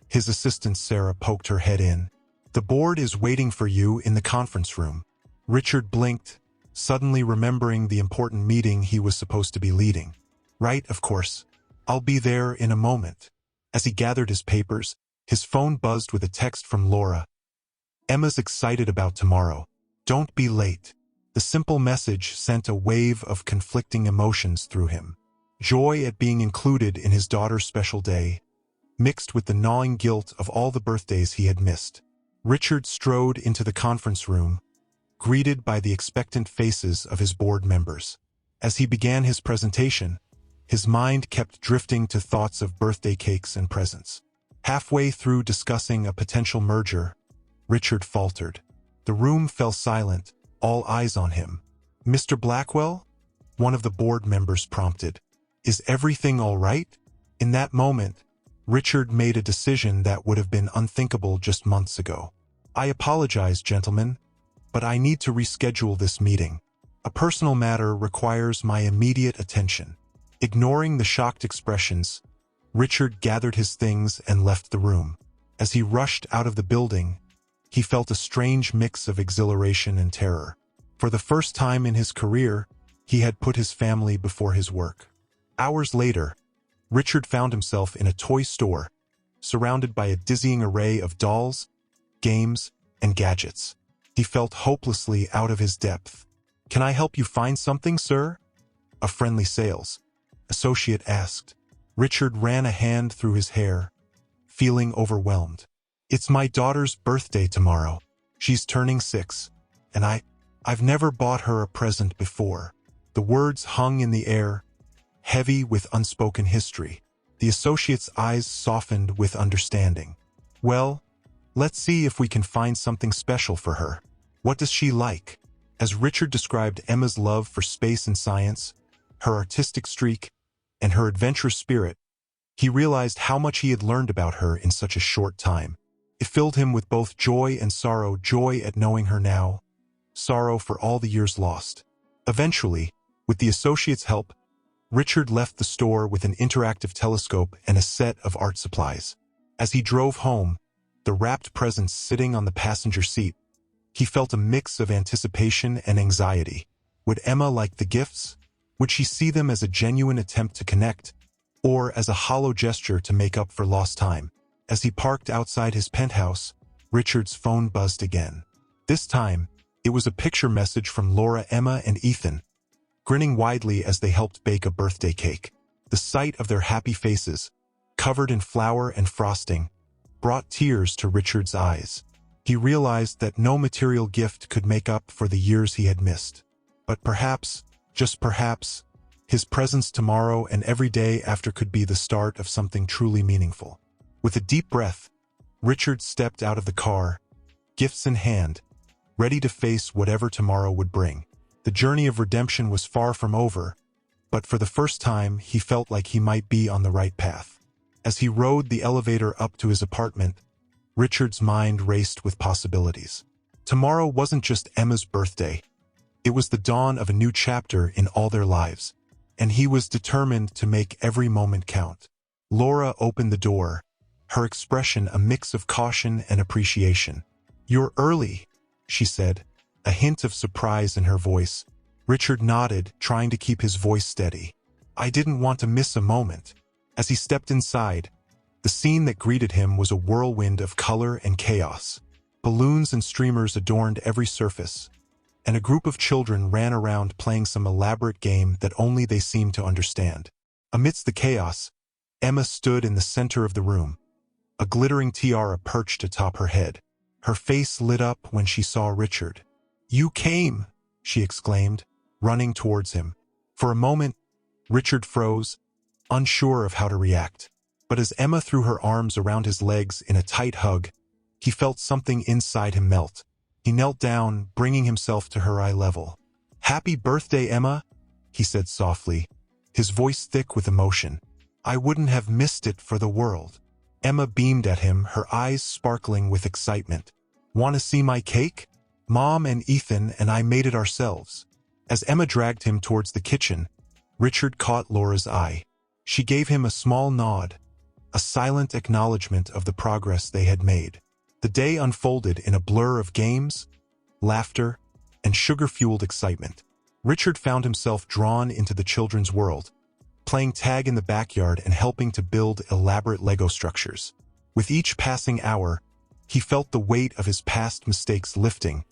A: His assistant Sarah poked her head in. "The board is waiting for you in the conference room." Richard blinked, suddenly remembering the important meeting he was supposed to be leading. "Right, of course. I'll be there in a moment." As he gathered his papers, his phone buzzed with a text from Laura. "Emma's excited about tomorrow. Don't be late." The simple message sent a wave of conflicting emotions through him. Joy at being included in his daughter's special day, mixed with the gnawing guilt of all the birthdays he had missed. Richard strode into the conference room, greeted by the expectant faces of his board members. As he began his presentation, his mind kept drifting to thoughts of birthday cakes and presents. Halfway through discussing a potential merger, Richard faltered. The room fell silent, all eyes on him. "Mr. Blackwell?" one of the board members prompted. "Is everything all right?" In that moment, Richard made a decision that would have been unthinkable just months ago. "I apologize, gentlemen, but I need to reschedule this meeting. A personal matter requires my immediate attention." Ignoring the shocked expressions, Richard gathered his things and left the room. As he rushed out of the building, he felt a strange mix of exhilaration and terror. For the first time in his career, he had put his family before his work. Hours later, Richard found himself in a toy store, surrounded by a dizzying array of dolls, games, and gadgets. He felt hopelessly out of his depth. "Can I help you find something, sir?" a friendly sales associate asked. Richard ran a hand through his hair, feeling overwhelmed. "It's my daughter's birthday tomorrow. She's turning 6, and I've never bought her a present before." The words hung in the air, heavy with unspoken history. The associate's eyes softened with understanding. "Well, let's see if we can find something special for her. What does she like?" As Richard described Emma's love for space and science, her artistic streak, and her adventurous spirit, he realized how much he had learned about her in such a short time. It filled him with both joy and sorrow, joy at knowing her now, sorrow for all the years lost. Eventually, with the associate's help, Richard left the store with an interactive telescope and a set of art supplies. As he drove home, the wrapped presents sitting on the passenger seat, He felt a mix of anticipation and anxiety. Would Emma like the gifts? Would she see them as a genuine attempt to connect, or as a hollow gesture to make up for lost time? As he parked outside his penthouse, Richard's phone buzzed again. This time, it was a picture message from Laura, Emma, and Ethan, grinning widely as they helped bake a birthday cake. The sight of their happy faces, covered in flour and frosting, brought tears to Richard's eyes. He realized that no material gift could make up for the years he had missed. But perhaps, just perhaps, his presence tomorrow and every day after could be the start of something truly meaningful. With a deep breath, Richard stepped out of the car, gifts in hand, ready to face whatever tomorrow would bring. The journey of redemption was far from over, but for the first time he felt like he might be on the right path. As he rode the elevator up to his apartment, Richard's mind raced with possibilities. Tomorrow wasn't just Emma's birthday. It was the dawn of a new chapter in all their lives, and he was determined to make every moment count. Laura opened the door, her expression a mix of caution and appreciation. "You're early," she said, a hint of surprise in her voice. Richard nodded, trying to keep his voice steady. "I didn't want to miss a moment." As he stepped inside, the scene that greeted him was a whirlwind of color and chaos. Balloons and streamers adorned every surface, and a group of children ran around playing some elaborate game that only they seemed to understand. Amidst the chaos, Emma stood in the center of the room, a glittering tiara perched atop her head. Her face lit up when she saw Richard. "You came!" she exclaimed, running towards him. For a moment, Richard froze, unsure of how to react. But as Emma threw her arms around his legs in a tight hug, he felt something inside him melt. He knelt down, bringing himself to her eye level. "Happy birthday, Emma," he said softly, his voice thick with emotion. "I wouldn't have missed it for the world." Emma beamed at him, her eyes sparkling with excitement. "Want to see my cake? Mom and Ethan and I made it ourselves." As Emma dragged him towards the kitchen, Richard caught Laura's eye. She gave him a small nod, a silent acknowledgement of the progress they had made. The day unfolded in a blur of games, laughter, and sugar-fueled excitement. Richard found himself drawn into the children's world, playing tag in the backyard and helping to build elaborate Lego structures. With each passing hour, he felt the weight of his past mistakes lifting,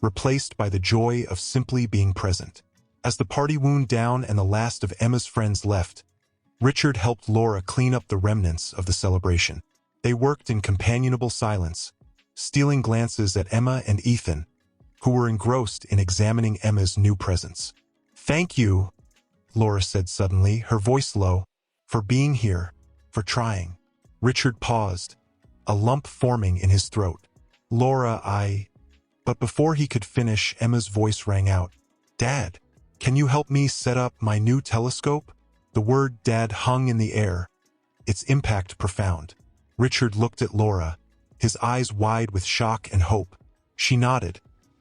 A: replaced by the joy of simply being present. As the party wound down and the last of Emma's friends left, Richard helped Laura clean up the remnants of the celebration. They worked in companionable silence, stealing glances at Emma and Ethan, who were engrossed in examining Emma's new presents. "Thank you," Laura said suddenly, her voice low, "for being here, for trying." Richard paused, a lump forming in his throat. "Laura, But before he could finish, Emma's voice rang out. "Dad, can you help me set up my new telescope?" The word "Dad" hung in the air, its impact profound. Richard looked at Laura, his eyes wide with shock and hope. She nodded,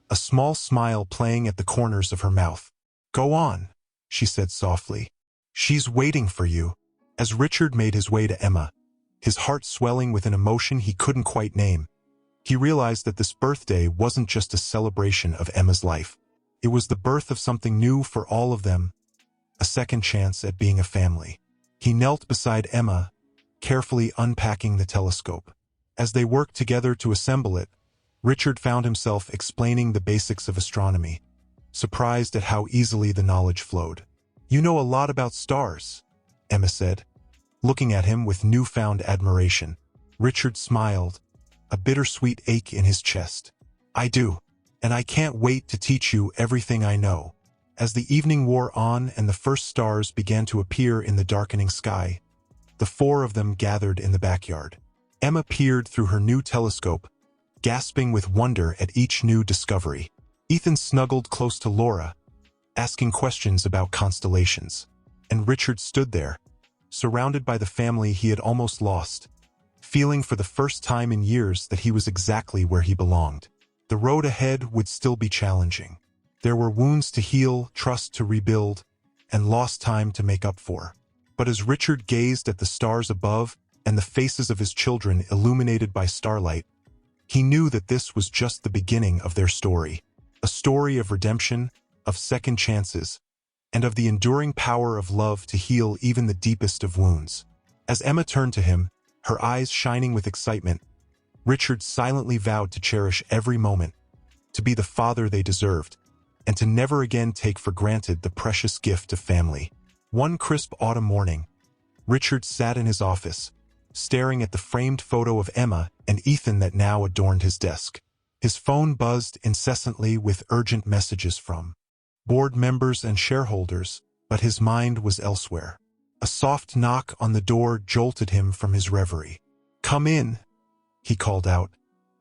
A: a small smile playing at the corners of her mouth. "Go on," she said softly. "She's waiting for you." As Richard made his way to Emma, his heart swelling with an emotion he couldn't quite name, he realized that this birthday wasn't just a celebration of Emma's life. It was the birth of something new for all of them, a second chance at being a family. He knelt beside Emma, carefully unpacking the telescope. As they worked together to assemble it, Richard found himself explaining the basics of astronomy, surprised at how easily the knowledge flowed. "You know a lot about stars," Emma said, looking at him with newfound admiration. Richard smiled, a bittersweet ache in his chest. "I do, and I can't wait to teach you everything I know." As the evening wore on and the first stars began to appear in the darkening sky, the four of them gathered in the backyard. Emma peered through her new telescope, gasping with wonder at each new discovery. Ethan snuggled close to Laura, asking questions about constellations. And Richard stood there, surrounded by the family he had almost lost, feeling for the first time in years that he was exactly where he belonged. The road ahead would still be challenging. There were wounds to heal, trust to rebuild, and lost time to make up for. But as Richard gazed at the stars above and the faces of his children illuminated by starlight, He knew that this was just the beginning of their story, a story of redemption, of second chances, and of the enduring power of love to heal even the deepest of wounds. As Emma turned to him, her eyes shining with excitement, Richard silently vowed to cherish every moment, to be the father they deserved, and to never again take for granted the precious gift of family. One crisp autumn morning, Richard sat in his office, staring at the framed photo of Emma and Ethan that now adorned his desk. His phone buzzed incessantly with urgent messages from board members and shareholders, but his mind was elsewhere. A soft knock on the door jolted him from his reverie. "Come in," he called out,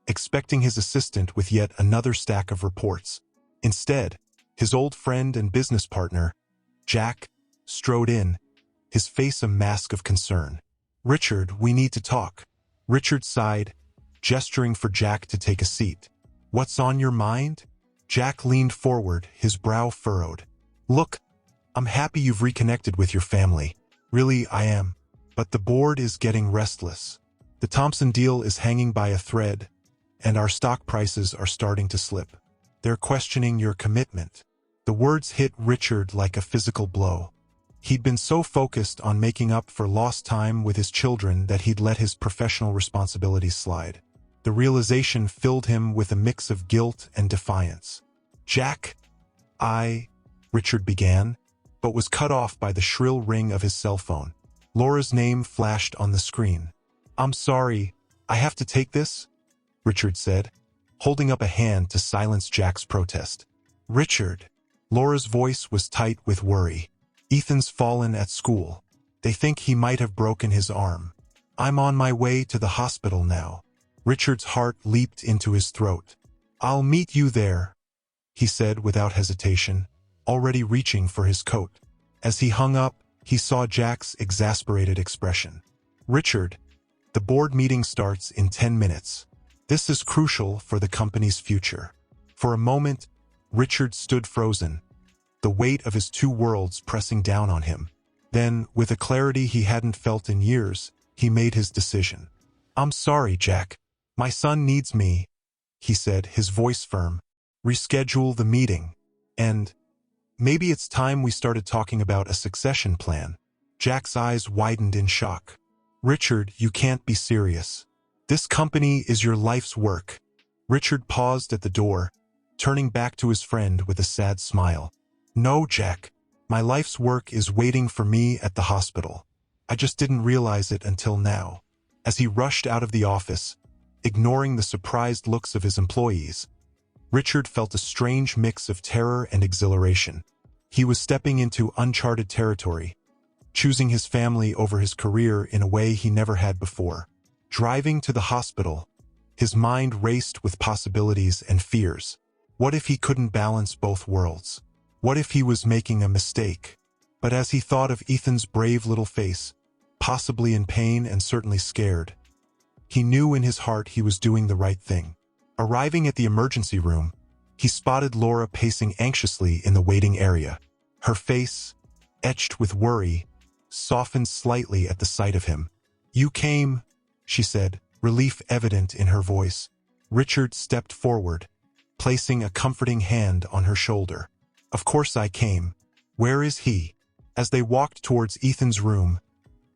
A: expecting his assistant with yet another stack of reports. Instead, his old friend and business partner, Jack, strode in, his face a mask of concern. "Richard, we need to talk." Richard sighed, gesturing for Jack to take a seat. "What's on your mind?" Jack leaned forward, his brow furrowed. "Look, I'm happy you've reconnected with your family. Really, I am. But the board is getting restless. The Thompson deal is hanging by a thread, and our stock prices are starting to slip. They're questioning your commitment." The words hit Richard like a physical blow. He'd been so focused on making up for lost time with his children that he'd let his professional responsibilities slide. The realization filled him with a mix of guilt and defiance. "Jack, Richard began, but was cut off by the shrill ring of his cell phone. Laura's name flashed on the screen. "I'm sorry, I have to take this," Richard said, holding up a hand to silence Jack's protest. "Richard," Laura's voice was tight with worry. "Ethan's fallen at school. They think he might have broken his arm. I'm on my way to the hospital now." Richard's heart leaped into his throat. "I'll meet you there," he said without hesitation, already reaching for his coat. As he hung up, he saw Jack's exasperated expression. "Richard, the board meeting starts in 10 minutes. This is crucial for the company's future." For a moment, Richard stood frozen, the weight of his two worlds pressing down on him. Then, with a clarity he hadn't felt in years, he made his decision. "I'm sorry, Jack. My son needs me," he said, his voice firm. "Reschedule the meeting. And maybe it's time we started talking about a succession plan." Jack's eyes widened in shock. "Richard, you can't be serious. This company is your life's work." Richard paused at the door, turning back to his friend with a sad smile. "No, Jack. My life's work is waiting for me at the hospital. I just didn't realize it until now." As he rushed out of the office, ignoring the surprised looks of his employees, Richard felt a strange mix of terror and exhilaration. He was stepping into uncharted territory, choosing his family over his career in a way he never had before. Driving to the hospital, his mind raced with possibilities and fears. What if he couldn't balance both worlds? What if he was making a mistake? But as he thought of Ethan's brave little face, possibly in pain and certainly scared, he knew in his heart he was doing the right thing. Arriving at the emergency room, he spotted Laura pacing anxiously in the waiting area. Her face, etched with worry, softened slightly at the sight of him. "You came," she said, relief evident in her voice. Richard stepped forward, placing a comforting hand on her shoulder. "Of course I came. Where is he?" As they walked towards Ethan's room,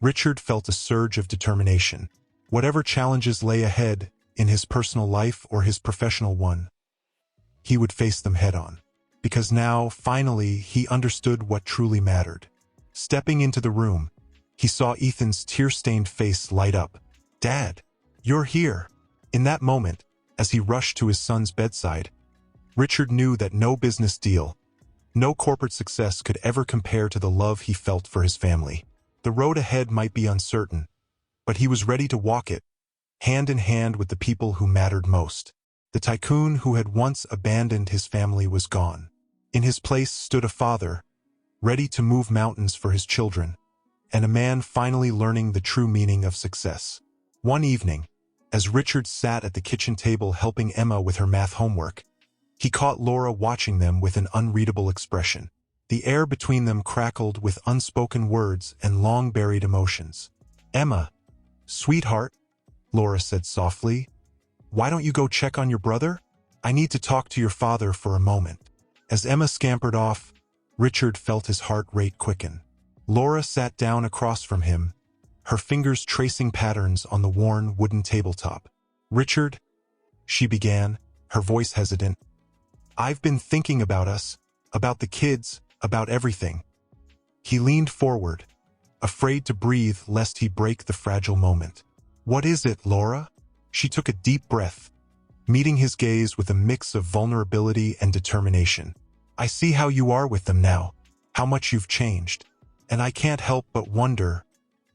A: Richard felt a surge of determination. Whatever challenges lay ahead, in his personal life or his professional one, he would face them head-on. Because now, finally, he understood what truly mattered. Stepping into the room, he saw Ethan's tear-stained face light up. "Dad, you're here." In that moment, as he rushed to his son's bedside, Richard knew that no business deal, no corporate success could ever compare to the love he felt for his family. The road ahead might be uncertain, but he was ready to walk it, hand in hand with the people who mattered most. The tycoon who had once abandoned his family was gone. In his place stood a father, ready to move mountains for his children, and a man finally learning the true meaning of success. One evening, as Richard sat at the kitchen table helping Emma with her math homework, he caught Laura watching them with an unreadable expression. The air between them crackled with unspoken words and long-buried emotions. "Emma, sweetheart," Laura said softly, Why don't you go check on your brother? I need to talk to your father for a moment. As Emma scampered off, Richard felt his heart rate quicken. Laura sat down across from him, her fingers tracing patterns on the worn wooden tabletop. Richard, she began, her voice hesitant. I've been thinking about us, about the kids, about everything. He leaned forward, afraid to breathe lest he break the fragile moment. What is it, Laura? She took a deep breath, meeting his gaze with a mix of vulnerability and determination. I see how you are with them now, how much you've changed. And I can't help but wonder,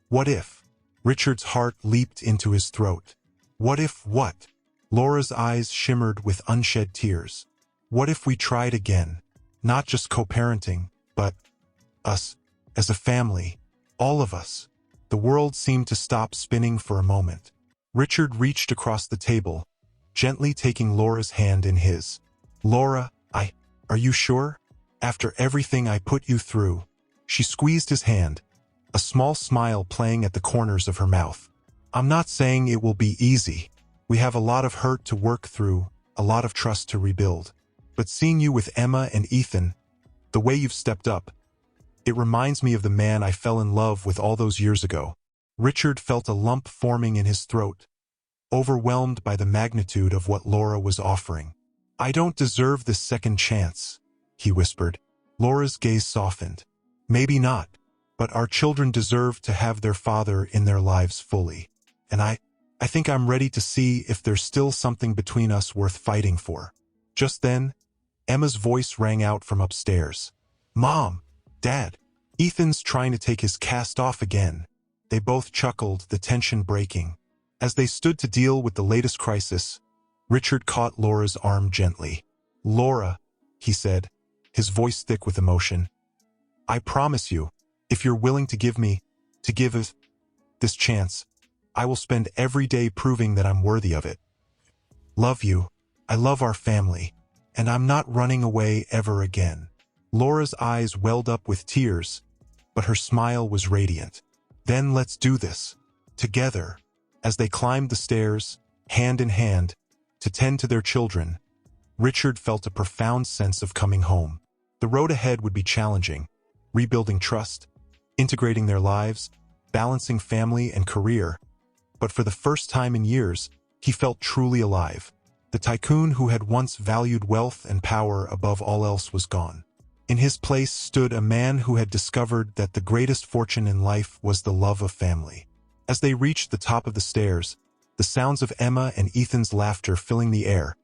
A: what if? Richard's heart leaped into his throat. What if what? Laura's eyes shimmered with unshed tears. What if we tried again? Not just co-parenting, but us, as a family, all of us. The world seemed to stop spinning for a moment. Richard reached across the table, gently taking Laura's hand in his. Laura, are you sure? After everything I put you through. She squeezed his hand, a small smile playing at the corners of her mouth. I'm not saying it will be easy. We have a lot of hurt to work through, a lot of trust to rebuild. But seeing you with Emma and Ethan, the way you've stepped up, it reminds me of the man I fell in love with all those years ago. Richard felt a lump forming in his throat, overwhelmed by the magnitude of what Laura was offering. I don't deserve this second chance, he whispered. Laura's gaze softened. Maybe not, but our children deserve to have their father in their lives fully. And I think I'm ready to see if there's still something between us worth fighting for. Just then, Emma's voice rang out from upstairs. Mom, Dad, Ethan's trying to take his cast off again. They both chuckled, the tension breaking. As they stood to deal with the latest crisis, Richard caught Laura's arm gently. Laura, he said, his voice thick with emotion. I promise you, if you're willing to give us this chance, I will spend every day proving that I'm worthy of it. Love you. I love our family. And I'm not running away ever again. Laura's eyes welled up with tears, but her smile was radiant. Then let's do this. Together. As they climbed the stairs, hand in hand, to tend to their children, Richard felt a profound sense of coming home. The road ahead would be challenging, rebuilding trust, integrating their lives, balancing family and career. But for the first time in years, he felt truly alive. The tycoon who had once valued wealth and power above all else was gone. In his place stood a man who had discovered that the greatest fortune in life was the love of family. As they reached the top of the stairs, the sounds of Emma and Ethan's laughter filling the air,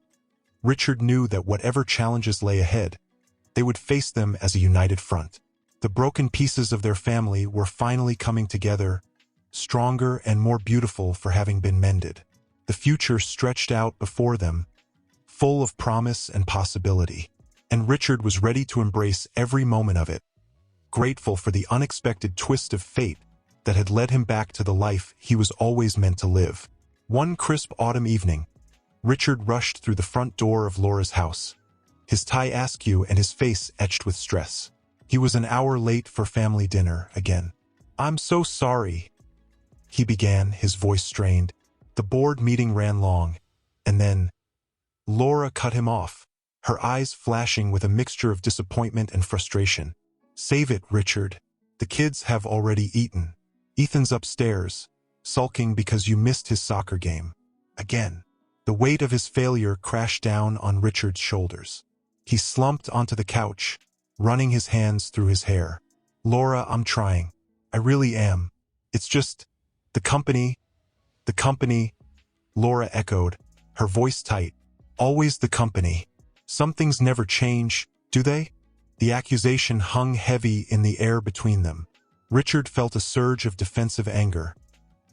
A: Richard knew that whatever challenges lay ahead, they would face them as a united front. The broken pieces of their family were finally coming together, stronger and more beautiful for having been mended. The future stretched out before them, full of promise and possibility, and Richard was ready to embrace every moment of it, grateful for the unexpected twist of fate that had led him back to the life he was always meant to live. One crisp autumn evening, Richard rushed through the front door of Laura's house, his tie askew and his face etched with stress. He was an hour late for family dinner again. I'm so sorry, he began, his voice strained. The board meeting ran long, and then Laura cut him off, her eyes flashing with a mixture of disappointment and frustration. Save it, Richard. The kids have already eaten. Ethan's upstairs, sulking because you missed his soccer game. Again. The weight of his failure crashed down on Richard's shoulders. He slumped onto the couch, running his hands through his hair. Laura, I'm trying. I really am. It's just, the company, Laura echoed, her voice tight. Always the company. Some things never change, do they? The accusation hung heavy in the air between them. Richard felt a surge of defensive anger,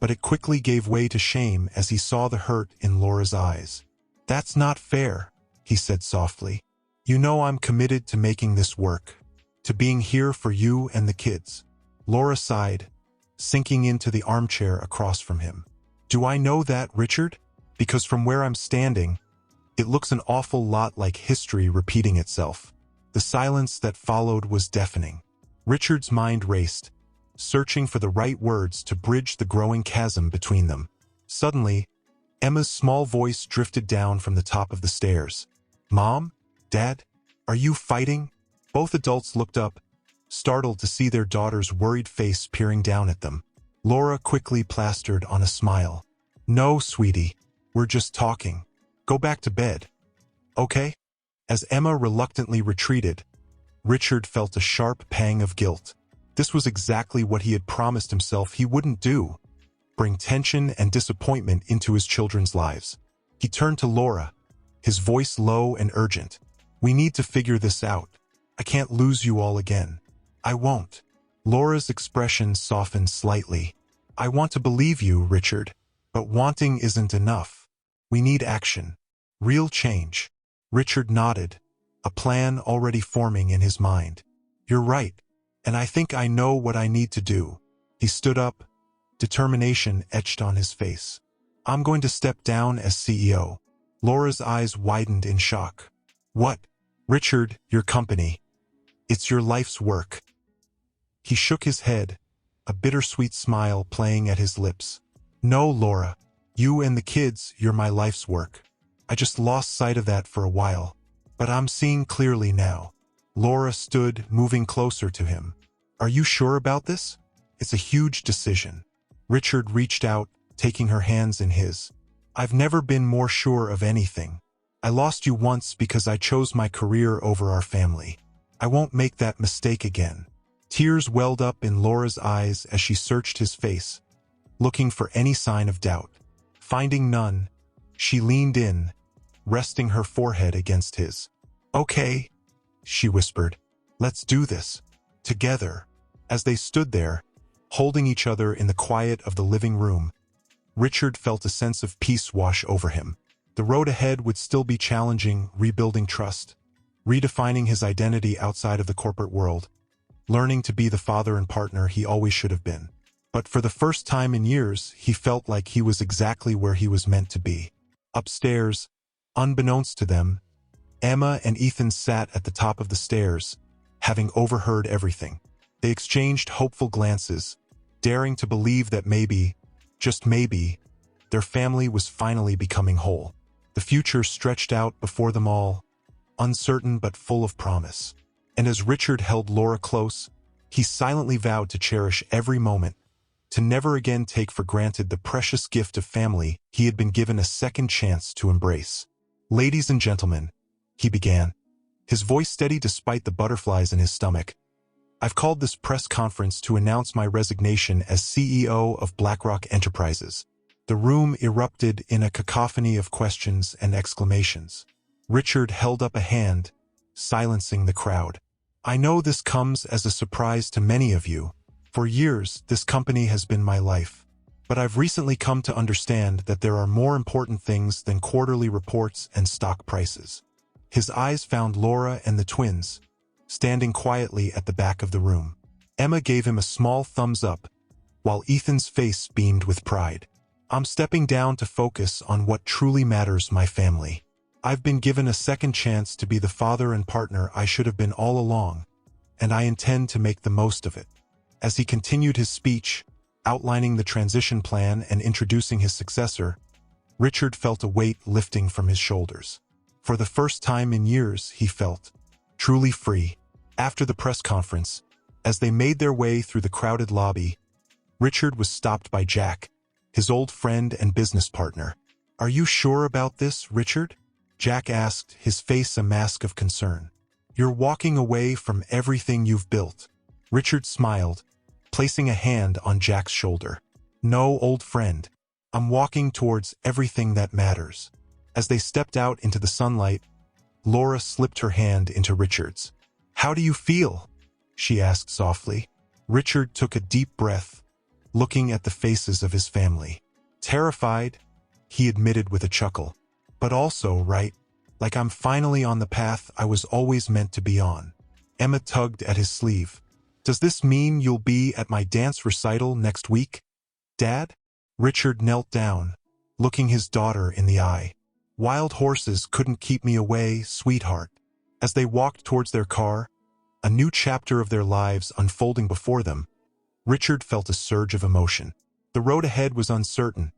A: but it quickly gave way to shame as he saw the hurt in Laura's eyes. That's not fair, he said softly. You know I'm committed to making this work, to being here for you and the kids. Laura sighed, sinking into the armchair across from him. Do I know that, Richard? Because from where I'm standing, it looks an awful lot like history repeating itself. The silence that followed was deafening. Richard's mind raced, searching for the right words to bridge the growing chasm between them. Suddenly, Emma's small voice drifted down from the top of the stairs. "Mom? Dad? Are you fighting?" Both adults looked up, startled to see their daughter's worried face peering down at them. Laura quickly plastered on a smile. "No, sweetie. We're just talking. Go back to bed. Okay?" As Emma reluctantly retreated, Richard felt a sharp pang of guilt. This was exactly what he had promised himself he wouldn't do: bring tension and disappointment into his children's lives. He turned to Laura, his voice low and urgent. "We need to figure this out. I can't lose you all again." "I won't." Laura's expression softened slightly. "I want to believe you, Richard, but wanting isn't enough. We need action. Real change." Richard nodded, a plan already forming in his mind. "You're right, and I think I know what I need to do." He stood up, determination etched on his face. "I'm going to step down as CEO." Laura's eyes widened in shock. "What?" "Richard, your company. It's your life's work." He shook his head, a bittersweet smile playing at his lips. "No, Laura. You and the kids, you're my life's work. I just lost sight of that for a while, but I'm seeing clearly now." Laura stood, moving closer to him. "Are you sure about this? It's a huge decision." Richard reached out, taking her hands in his. "I've never been more sure of anything. I lost you once because I chose my career over our family. I won't make that mistake again." Tears welled up in Laura's eyes as she searched his face, looking for any sign of doubt. Finding none, she leaned in, resting her forehead against his. "Okay," she whispered. "Let's do this. Together." As they stood there, holding each other in the quiet of the living room, Richard felt a sense of peace wash over him. The road ahead would still be challenging, rebuilding trust, redefining his identity outside of the corporate world, learning to be the father and partner he always should have been. But for the first time in years, he felt like he was exactly where he was meant to be. Upstairs, unbeknownst to them, Emma and Ethan sat at the top of the stairs, having overheard everything. They exchanged hopeful glances, daring to believe that maybe, just maybe, their family was finally becoming whole. The future stretched out before them all, uncertain but full of promise. And as Richard held Laura close, he silently vowed to cherish every moment, to never again take for granted the precious gift of family he had been given a second chance to embrace. "Ladies and gentlemen," he began, his voice steady despite the butterflies in his stomach, "I've called this press conference to announce my resignation as CEO of BlackRock Enterprises." The room erupted in a cacophony of questions and exclamations. Richard held up a hand, silencing the crowd. "I know this comes as a surprise to many of you. For years, this company has been my life. But I've recently come to understand that there are more important things than quarterly reports and stock prices." His eyes found Laura and the twins, standing quietly at the back of the room. Emma gave him a small thumbs up, while Ethan's face beamed with pride. "I'm stepping down to focus on what truly matters, my family. I've been given a second chance to be the father and partner I should have been all along, and I intend to make the most of it." As he continued his speech, outlining the transition plan and introducing his successor, Richard felt a weight lifting from his shoulders. For the first time in years, he felt truly free. After the press conference, as they made their way through the crowded lobby, Richard was stopped by Jack, his old friend and business partner. "Are you sure about this, Richard?" Jack asked, his face a mask of concern. "You're walking away from everything you've built." Richard smiled, placing a hand on Jack's shoulder. "No, old friend. I'm walking towards everything that matters." As they stepped out into the sunlight, Laura slipped her hand into Richard's. "How do you feel?" she asked softly. Richard took a deep breath, looking at the faces of his family. "Terrified," he admitted with a chuckle. "But also, right, like I'm finally on the path I was always meant to be on." Emma tugged at his sleeve. "Does this mean you'll be at my dance recital next week, Dad?" Richard knelt down, looking his daughter in the eye. "Wild horses couldn't keep me away, sweetheart." As they walked towards their car, a new chapter of their lives unfolding before them, Richard felt a surge of emotion. The road ahead was uncertain.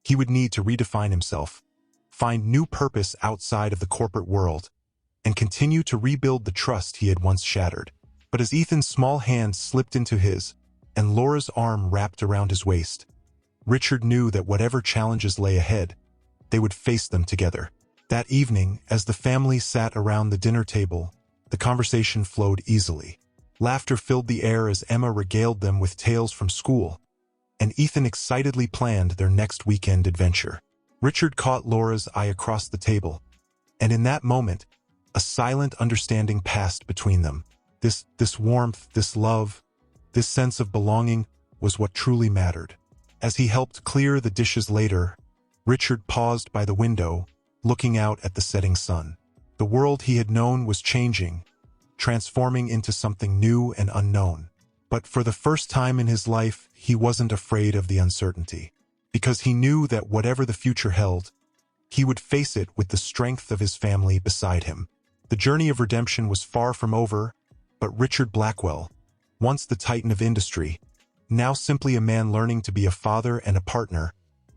A: He would need to redefine himself, find new purpose outside of the corporate world, and continue to rebuild the trust he had once shattered. But as Ethan's small hand slipped into his, and Laura's arm wrapped around his waist, Richard knew that whatever challenges lay ahead, they would face them together. That evening, as the family sat around the dinner table, the conversation flowed easily. Laughter filled the air as Emma regaled them with tales from school, and Ethan excitedly planned their next weekend adventure. Richard caught Laura's eye across the table, and in that moment, a silent understanding passed between them. This warmth, this love, this sense of belonging was what truly mattered. As he helped clear the dishes later, Richard paused by the window, looking out at the setting sun. The world he had known was changing, transforming into something new and unknown. But for the first time in his life, he wasn't afraid of the uncertainty, because he knew that whatever the future held, he would face it with the strength of his family beside him. The journey of redemption was far from over, but Richard Blackwell, once the titan of industry, now simply a man learning to be a father and a partner,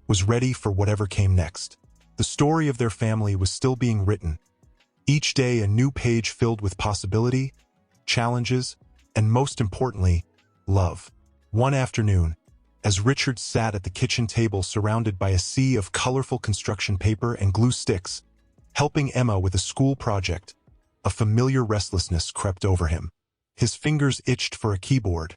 A: was ready for whatever came next. The story of their family was still being written, each day a new page filled with possibility, challenges, and most importantly, love. One afternoon, as Richard sat at the kitchen table surrounded by a sea of colorful construction paper and glue sticks, helping Emma with a school project, a familiar restlessness crept over him. His fingers itched for a keyboard,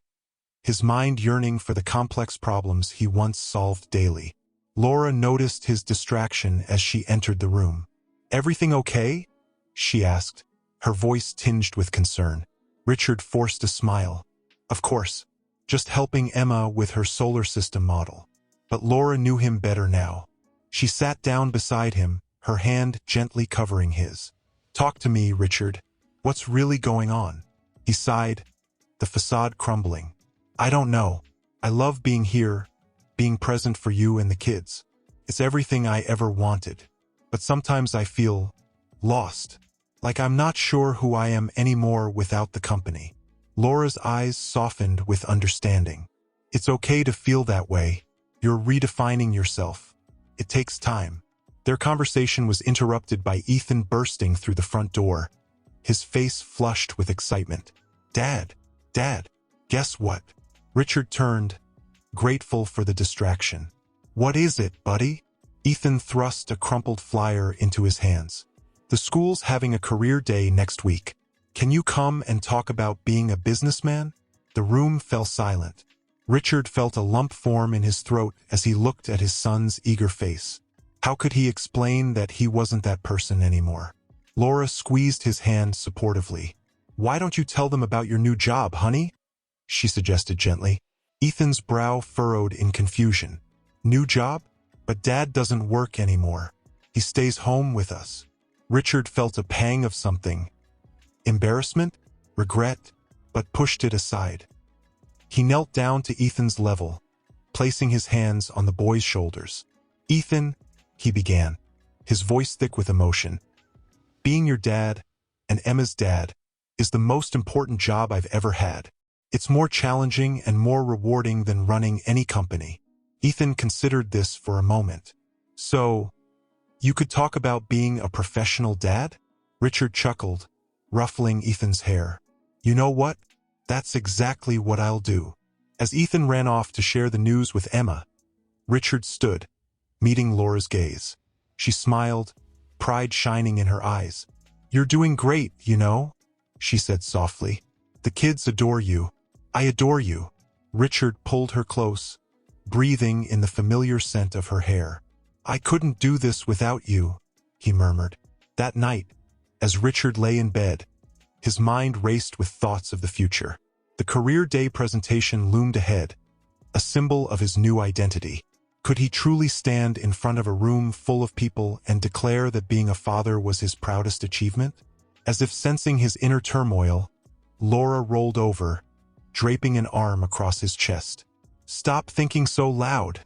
A: his mind yearning for the complex problems he once solved daily. Laura noticed his distraction as she entered the room. "Everything okay?" she asked, her voice tinged with concern. Richard forced a smile. "Of course, just helping Emma with her solar system model." But Laura knew him better now. She sat down beside him, her hand gently covering his. "Talk to me, Richard. What's really going on?" He sighed, the facade crumbling. "I don't know. I love being here, being present for you and the kids. It's everything I ever wanted. But sometimes I feel lost, like I'm not sure who I am anymore without the company." Laura's eyes softened with understanding. "It's okay to feel that way. You're redefining yourself. It takes time." Their conversation was interrupted by Ethan bursting through the front door, his face flushed with excitement. Dad, guess what?" Richard turned, grateful for the distraction. "What is it, buddy?" Ethan thrust a crumpled flyer into his hands. "The school's having a career day next week. Can you come and talk about being a businessman?" The room fell silent. Richard felt a lump form in his throat as he looked at his son's eager face. How could he explain that he wasn't that person anymore? Laura squeezed his hand supportively. "Why don't you tell them about your new job, honey?" she suggested gently. Ethan's brow furrowed in confusion. "New job? But Dad doesn't work anymore. He stays home with us." Richard felt a pang of something. Embarrassment? Regret? But pushed it aside. He knelt down to Ethan's level, placing his hands on the boy's shoulders. "Ethan," he began, his voice thick with emotion, "being your dad, and Emma's dad, is the most important job I've ever had. It's more challenging and more rewarding than running any company." Ethan considered this for a moment. "So, you could talk about being a professional dad?" Richard chuckled, ruffling Ethan's hair. "You know what? That's exactly what I'll do." As Ethan ran off to share the news with Emma, Richard stood, meeting Laura's gaze. She smiled, pride shining in her eyes. "You're doing great, you know," she said softly. "The kids adore you. I adore you." Richard pulled her close, breathing in the familiar scent of her hair. "I couldn't do this without you," he murmured. That night, as Richard lay in bed, his mind raced with thoughts of the future. The career day presentation loomed ahead, a symbol of his new identity. Could he truly stand in front of a room full of people and declare that being a father was his proudest achievement? As if sensing his inner turmoil, Laura rolled over, draping an arm across his chest. "Stop thinking so loud,"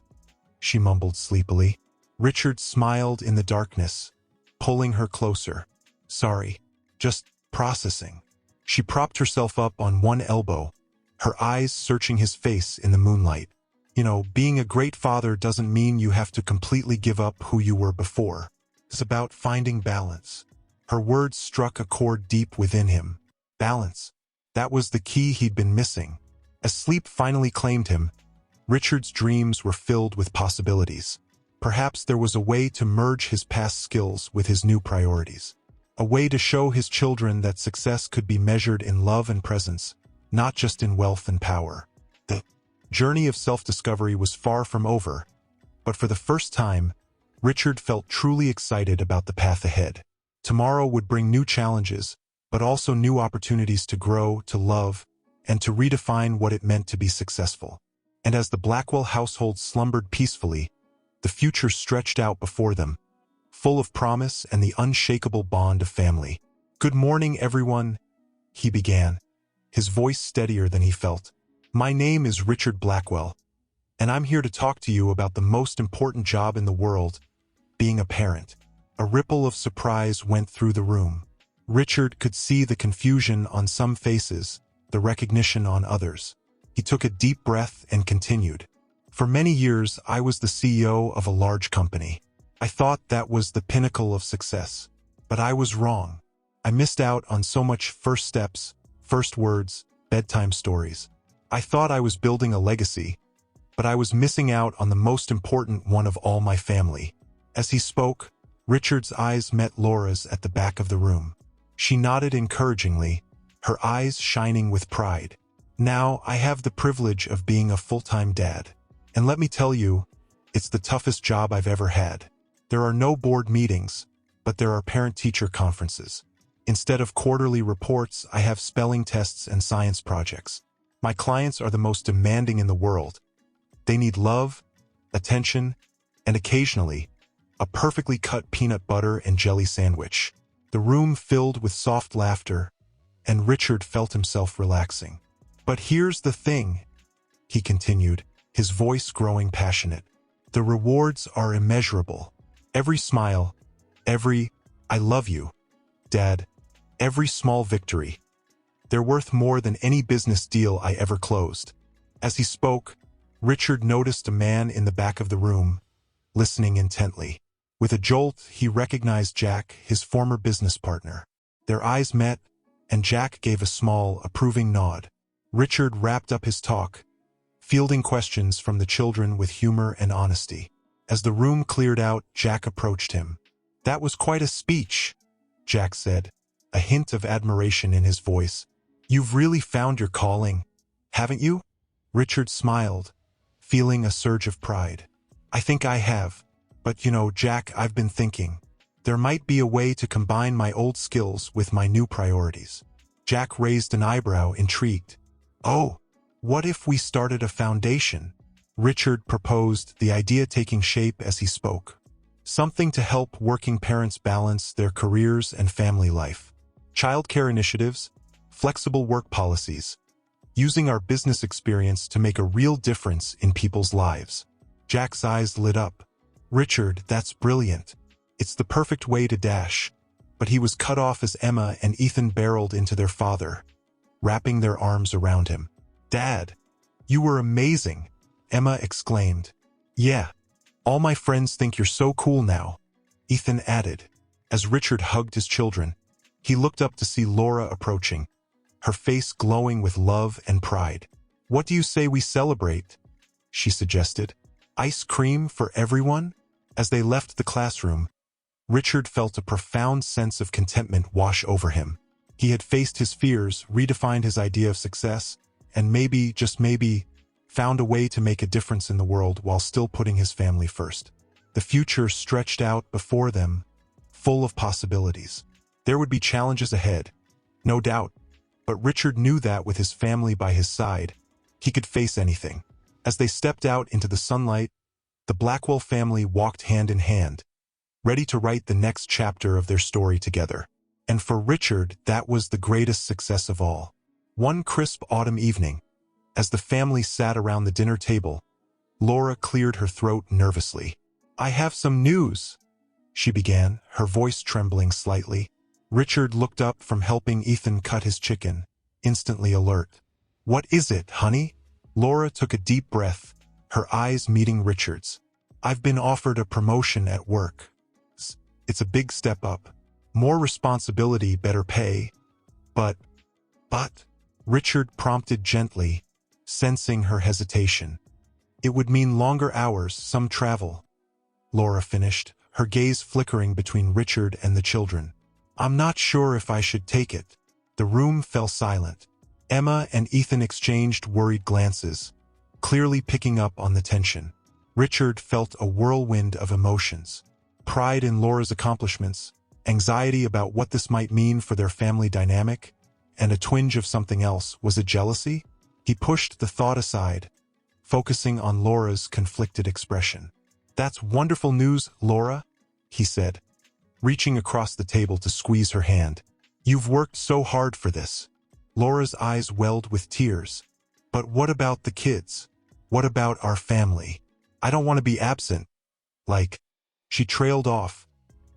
A: she mumbled sleepily. Richard smiled in the darkness, pulling her closer. "Sorry, just processing." She propped herself up on one elbow, her eyes searching his face in the moonlight. Being a great father doesn't mean you have to completely give up who you were before. It's about finding balance. Her words struck a chord deep within him. Balance. That was the key he'd been missing. As sleep finally claimed him, Richard's dreams were filled with possibilities. Perhaps there was a way to merge his past skills with his new priorities. A way to show his children that success could be measured in love and presence, not just in wealth and power. The journey of self-discovery was far from over, but for the first time, Richard felt truly excited about the path ahead. Tomorrow would bring new challenges, but also new opportunities to grow, to love, and to redefine what it meant to be successful. And as the Blackwell household slumbered peacefully, the future stretched out before them, full of promise and the unshakable bond of family. "Good morning, everyone," he began, his voice steadier than he felt. "My name is Richard Blackwell, and I'm here to talk to you about the most important job in the world, being a parent." A ripple of surprise went through the room. Richard could see the confusion on some faces, the recognition on others. He took a deep breath and continued. "For many years, I was the CEO of a large company. I thought that was the pinnacle of success. But I was wrong. I missed out on so much first steps, first words, bedtime stories. I thought I was building a legacy, but I was missing out on the most important one of all, my family." As he spoke, Richard's eyes met Laura's at the back of the room. She nodded encouragingly, her eyes shining with pride. "Now I have the privilege of being a full-time dad. And let me tell you, it's the toughest job I've ever had. There are no board meetings, but there are parent-teacher conferences. Instead of quarterly reports, I have spelling tests and science projects. My clients are the most demanding in the world. They need love, attention, and occasionally, a perfectly cut peanut butter and jelly sandwich." The room filled with soft laughter, and Richard felt himself relaxing. "But here's the thing," he continued, his voice growing passionate. "The rewards are immeasurable. Every smile, every "I love you, Dad," every small victory. They're worth more than any business deal I ever closed." As he spoke, Richard noticed a man in the back of the room, listening intently. With a jolt, he recognized Jack, his former business partner. Their eyes met, and Jack gave a small, approving nod. Richard wrapped up his talk, fielding questions from the children with humor and honesty. As the room cleared out, Jack approached him. "That was quite a speech," Jack said, a hint of admiration in his voice. "You've really found your calling, haven't you?" Richard smiled, feeling a surge of pride. "I think I have. But Jack, I've been thinking. There might be a way to combine my old skills with my new priorities." Jack raised an eyebrow, intrigued. "Oh, what if we started a foundation?" Richard proposed, the idea taking shape as he spoke. "Something to help working parents balance their careers and family life. Childcare initiatives, flexible work policies, using our business experience to make a real difference in people's lives." Jack's eyes lit up. "Richard, that's brilliant. It's the perfect way to dash." But he was cut off as Emma and Ethan barreled into their father, wrapping their arms around him. "Dad, you were amazing," Emma exclaimed. "Yeah, all my friends think you're so cool now," Ethan added. As Richard hugged his children, he looked up to see Laura approaching, her face glowing with love and pride. "What do you say we celebrate?" she suggested. "Ice cream for everyone?" As they left the classroom, Richard felt a profound sense of contentment wash over him. He had faced his fears, redefined his idea of success, and maybe, just maybe, found a way to make a difference in the world while still putting his family first. The future stretched out before them, full of possibilities. There would be challenges ahead, no doubt, but Richard knew that with his family by his side, he could face anything. As they stepped out into the sunlight, the Blackwell family walked hand in hand, ready to write the next chapter of their story together. And for Richard, that was the greatest success of all. One crisp autumn evening, as the family sat around the dinner table, Laura cleared her throat nervously. "I have some news," she began, her voice trembling slightly. Richard looked up from helping Ethan cut his chicken, instantly alert. "What is it, honey?" Laura took a deep breath, her eyes meeting Richard's. "I've been offered a promotion at work. It's a big step up. More responsibility, better pay. But, Richard prompted gently, sensing her hesitation. "It would mean longer hours, some travel," Laura finished, her gaze flickering between Richard and the children. "I'm not sure if I should take it." The room fell silent. Emma and Ethan exchanged worried glances, clearly picking up on the tension. Richard felt a whirlwind of emotions. Pride in Laura's accomplishments, anxiety about what this might mean for their family dynamic, and a twinge of something else. Was it jealousy? He pushed the thought aside, focusing on Laura's conflicted expression. "That's wonderful news, Laura," he said, reaching across the table to squeeze her hand. "You've worked so hard for this." Laura's eyes welled with tears. "But what about the kids? What about our family? I don't want to be absent." She trailed off,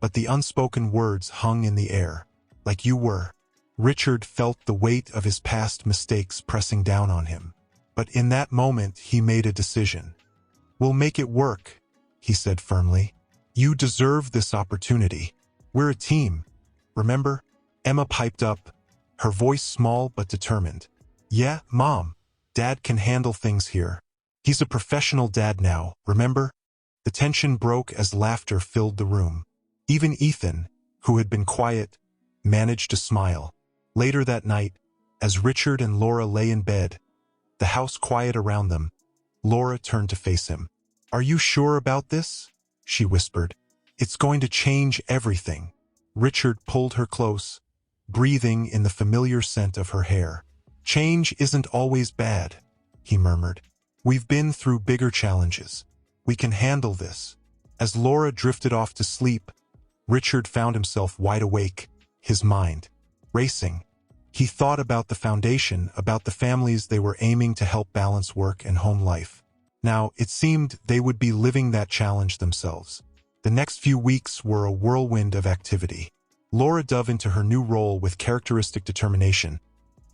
A: but the unspoken words hung in the air. "Like you were." Richard felt the weight of his past mistakes pressing down on him. But in that moment, he made a decision. "We'll make it work," he said firmly. "You deserve this opportunity. We're a team. Remember?" Emma piped up, her voice small but determined. "Yeah, Mom. Dad can handle things here. He's a professional dad now, remember?" The tension broke as laughter filled the room. Even Ethan, who had been quiet, managed to smile. Later that night, as Richard and Laura lay in bed, the house quiet around them, Laura turned to face him. "Are you sure about this?" she whispered. "It's going to change everything." Richard pulled her close, breathing in the familiar scent of her hair. "Change isn't always bad," he murmured. "We've been through bigger challenges. We can handle this." As Laura drifted off to sleep, Richard found himself wide awake, his mind racing. He thought about the foundation, about the families they were aiming to help balance work and home life. Now, it seemed they would be living that challenge themselves. The next few weeks were a whirlwind of activity. Laura dove into her new role with characteristic determination,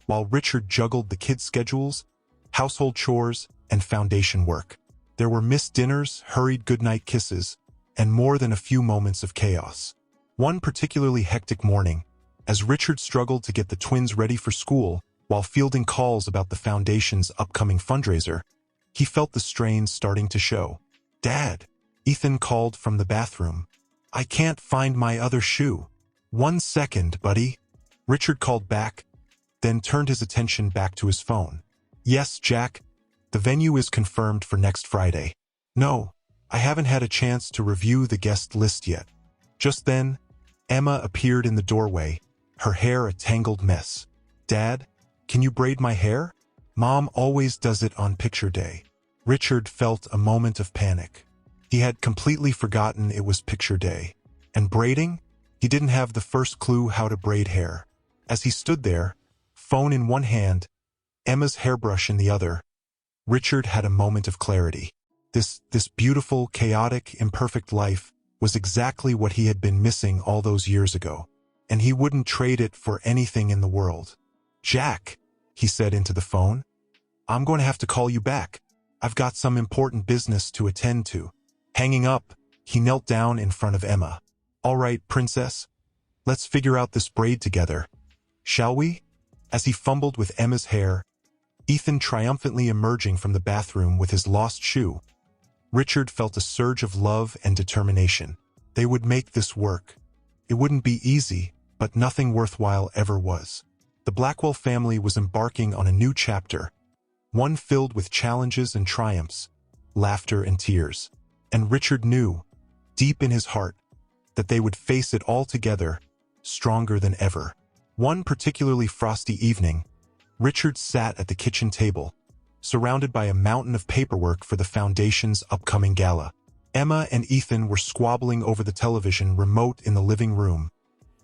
A: while Richard juggled the kids' schedules, household chores, and foundation work. There were missed dinners, hurried goodnight kisses, and more than a few moments of chaos. One particularly hectic morning, as Richard struggled to get the twins ready for school while fielding calls about the foundation's upcoming fundraiser, he felt the strain starting to show. "Dad," Ethan called from the bathroom. "I can't find my other shoe." "1 second, buddy," Richard called back, then turned his attention back to his phone. "Yes, Jack, the venue is confirmed for next Friday." "No, I haven't had a chance to review the guest list yet." Just then, Emma appeared in the doorway, her hair a tangled mess. "Dad, can you braid my hair? Mom always does it on picture day." Richard felt a moment of panic. He had completely forgotten it was picture day. And braiding? He didn't have the first clue how to braid hair. As he stood there, phone in one hand, Emma's hairbrush in the other, Richard had a moment of clarity. This beautiful, chaotic, imperfect life was exactly what he had been missing all those years ago, and he wouldn't trade it for anything in the world. "Jack," he said into the phone, "I'm going to have to call you back. I've got some important business to attend to." Hanging up, he knelt down in front of Emma. "All right, princess, let's figure out this braid together, shall we?" As he fumbled with Emma's hair, Ethan triumphantly emerging from the bathroom with his lost shoe, Richard felt a surge of love and determination. They would make this work. It wouldn't be easy, but nothing worthwhile ever was. The Blackwell family was embarking on a new chapter, one filled with challenges and triumphs, laughter and tears. And Richard knew, deep in his heart, that they would face it all together, stronger than ever. One particularly frosty evening, Richard sat at the kitchen table, surrounded by a mountain of paperwork for the foundation's upcoming gala. Emma and Ethan were squabbling over the television remote in the living room,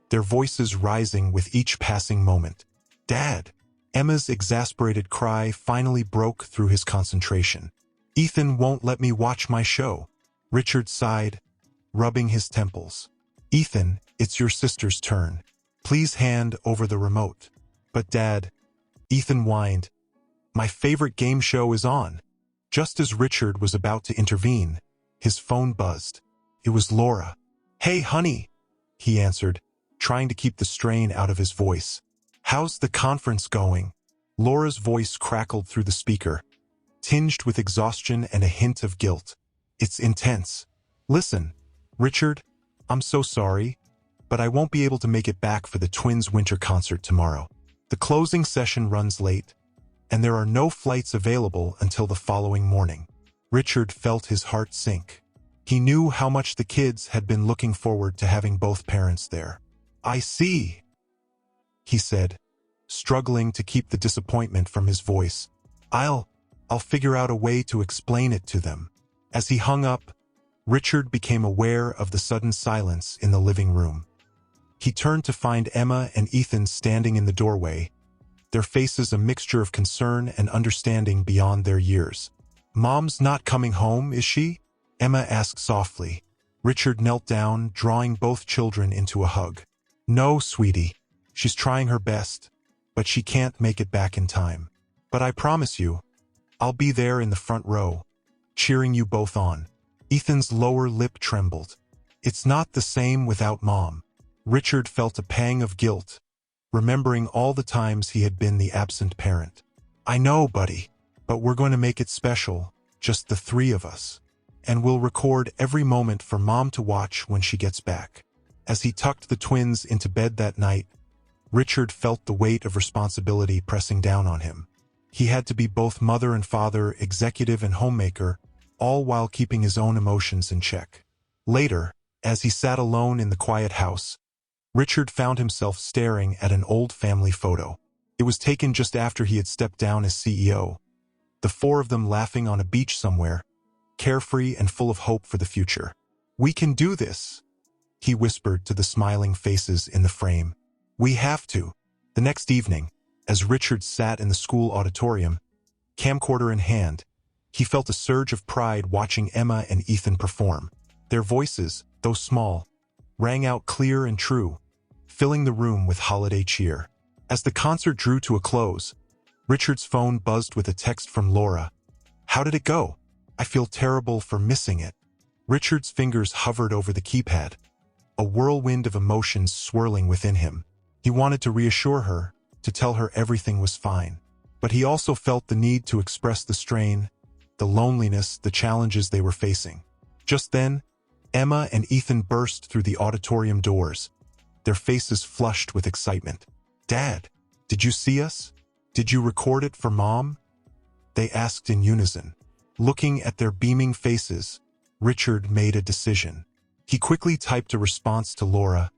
A: their voices rising with each passing moment. "Dad!" Emma's exasperated cry finally broke through his concentration. "Ethan won't let me watch my show." Richard sighed, rubbing his temples. "Ethan, it's your sister's turn. Please hand over the remote." "But Dad," Ethan whined, "my favorite game show is on." Just as Richard was about to intervene, his phone buzzed. It was Laura. "Hey, honey," he answered, trying to keep the strain out of his voice. "How's the conference going?" Laura's voice crackled through the speaker, tinged with exhaustion and a hint of guilt. "It's intense. Listen, Richard, I'm so sorry, but I won't be able to make it back for the twins' winter concert tomorrow. The closing session runs late, and there are no flights available until the following morning." Richard felt his heart sink. He knew how much the kids had been looking forward to having both parents there. "I see," he said, struggling to keep the disappointment from his voice. I'll figure out a way to explain it to them." As he hung up, Richard became aware of the sudden silence in the living room. He turned to find Emma and Ethan standing in the doorway, their faces a mixture of concern and understanding beyond their years. "Mom's not coming home, is she?" Emma asked softly. Richard knelt down, drawing both children into a hug. "No, sweetie. She's trying her best, but she can't make it back in time. But I promise you, I'll be there in the front row, cheering you both on." Ethan's lower lip trembled. "It's not the same without Mom." Richard felt a pang of guilt, remembering all the times he had been the absent parent. "I know, buddy, but we're going to make it special, just the three of us. And we'll record every moment for Mom to watch when she gets back." As he tucked the twins into bed that night, Richard felt the weight of responsibility pressing down on him. He had to be both mother and father, executive and homemaker, all while keeping his own emotions in check. Later, as he sat alone in the quiet house, Richard found himself staring at an old family photo. It was taken just after he had stepped down as CEO, the four of them laughing on a beach somewhere, carefree and full of hope for the future. "We can do this," he whispered to the smiling faces in the frame. "We have to." The next evening, as Richard sat in the school auditorium, camcorder in hand, he felt a surge of pride watching Emma and Ethan perform. Their voices, though small, rang out clear and true, filling the room with holiday cheer. As the concert drew to a close, Richard's phone buzzed with a text from Laura. "How did it go? I feel terrible for missing it." Richard's fingers hovered over the keypad, a whirlwind of emotions swirling within him. He wanted to reassure her, to tell her everything was fine. But he also felt the need to express the strain, the loneliness, the challenges they were facing. Just then, Emma and Ethan burst through the auditorium doors, their faces flushed with excitement. "Dad, did you see us? Did you record it for Mom?" they asked in unison. Looking at their beaming faces, Richard made a decision. He quickly typed a response to Laura.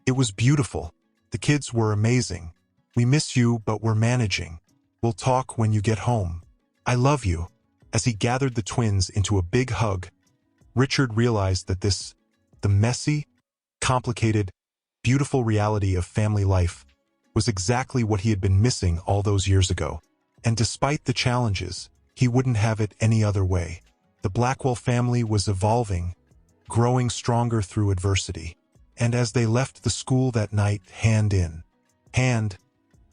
A: "It was beautiful. The kids were amazing. We miss you, but we're managing. We'll talk when you get home. I love you." As he gathered the twins into a big hug, Richard realized that the messy, complicated, beautiful reality of family life, was exactly what he had been missing all those years ago. And despite the challenges, he wouldn't have it any other way. The Blackwell family was evolving, growing stronger through adversity. And as they left the school that night, hand in hand,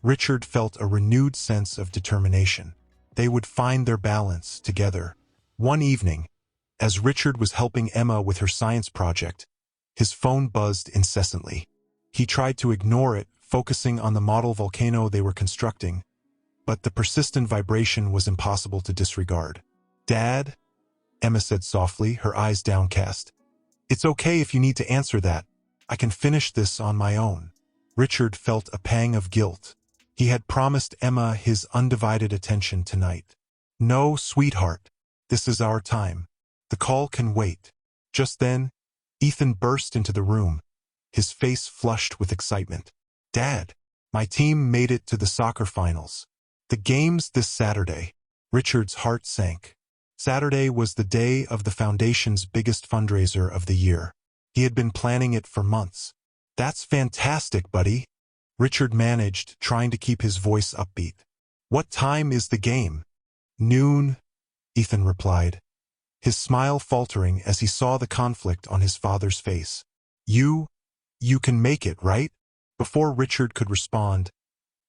A: Richard felt a renewed sense of determination. They would find their balance together. One evening, as Richard was helping Emma with her science project, his phone buzzed incessantly. He tried to ignore it, focusing on the model volcano they were constructing, but the persistent vibration was impossible to disregard. "Dad?" Emma said softly, her eyes downcast. "It's okay if you need to answer that. I can finish this on my own." Richard felt a pang of guilt. He had promised Emma his undivided attention tonight. "No, sweetheart. This is our time. The call can wait." Just then, Ethan burst into the room, his face flushed with excitement. "Dad, my team made it to the soccer finals. The game's this Saturday." Richard's heart sank. Saturday was the day of the foundation's biggest fundraiser of the year. He had been planning it for months. "That's fantastic, buddy," Richard managed, trying to keep his voice upbeat. "What time is the game?" "Noon," Ethan replied, his smile faltering as he saw the conflict on his father's face. You can make it, right?" Before Richard could respond,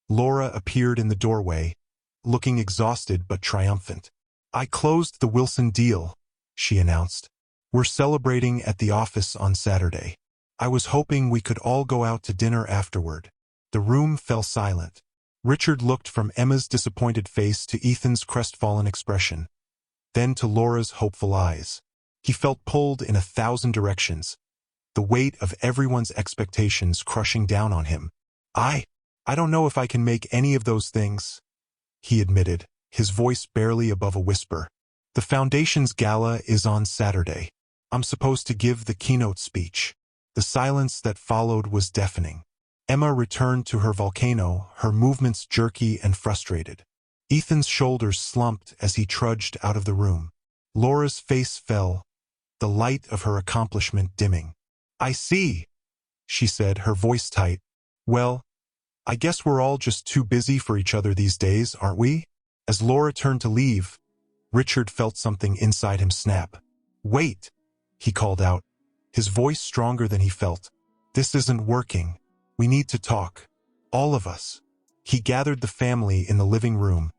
A: Laura appeared in the doorway, looking exhausted but triumphant. I closed the Wilson deal, she announced. We're celebrating at the office on Saturday. I was hoping we could all go out to dinner afterward. The room fell silent. Richard looked from Emma's disappointed face to Ethan's crestfallen expression, then to Laura's hopeful eyes. He felt pulled in 1,000 directions, the weight of everyone's expectations crushing down on him. I don't know if I can make any of those things, he admitted, his voice barely above a whisper. The Foundation's gala is on Saturday. I'm supposed to give the keynote speech. The silence that followed was deafening. Emma returned to her volcano, her movements jerky and frustrated. Ethan's shoulders slumped as he trudged out of the room. Laura's face fell, the light of her accomplishment dimming. I see, she said, her voice tight. Well, I guess we're all just too busy for each other these days, aren't we? As Laura turned to leave, Richard felt something inside him snap. Wait, he called out, his voice stronger than he felt. This isn't working. We need to talk. All of us. He gathered the family in the living room,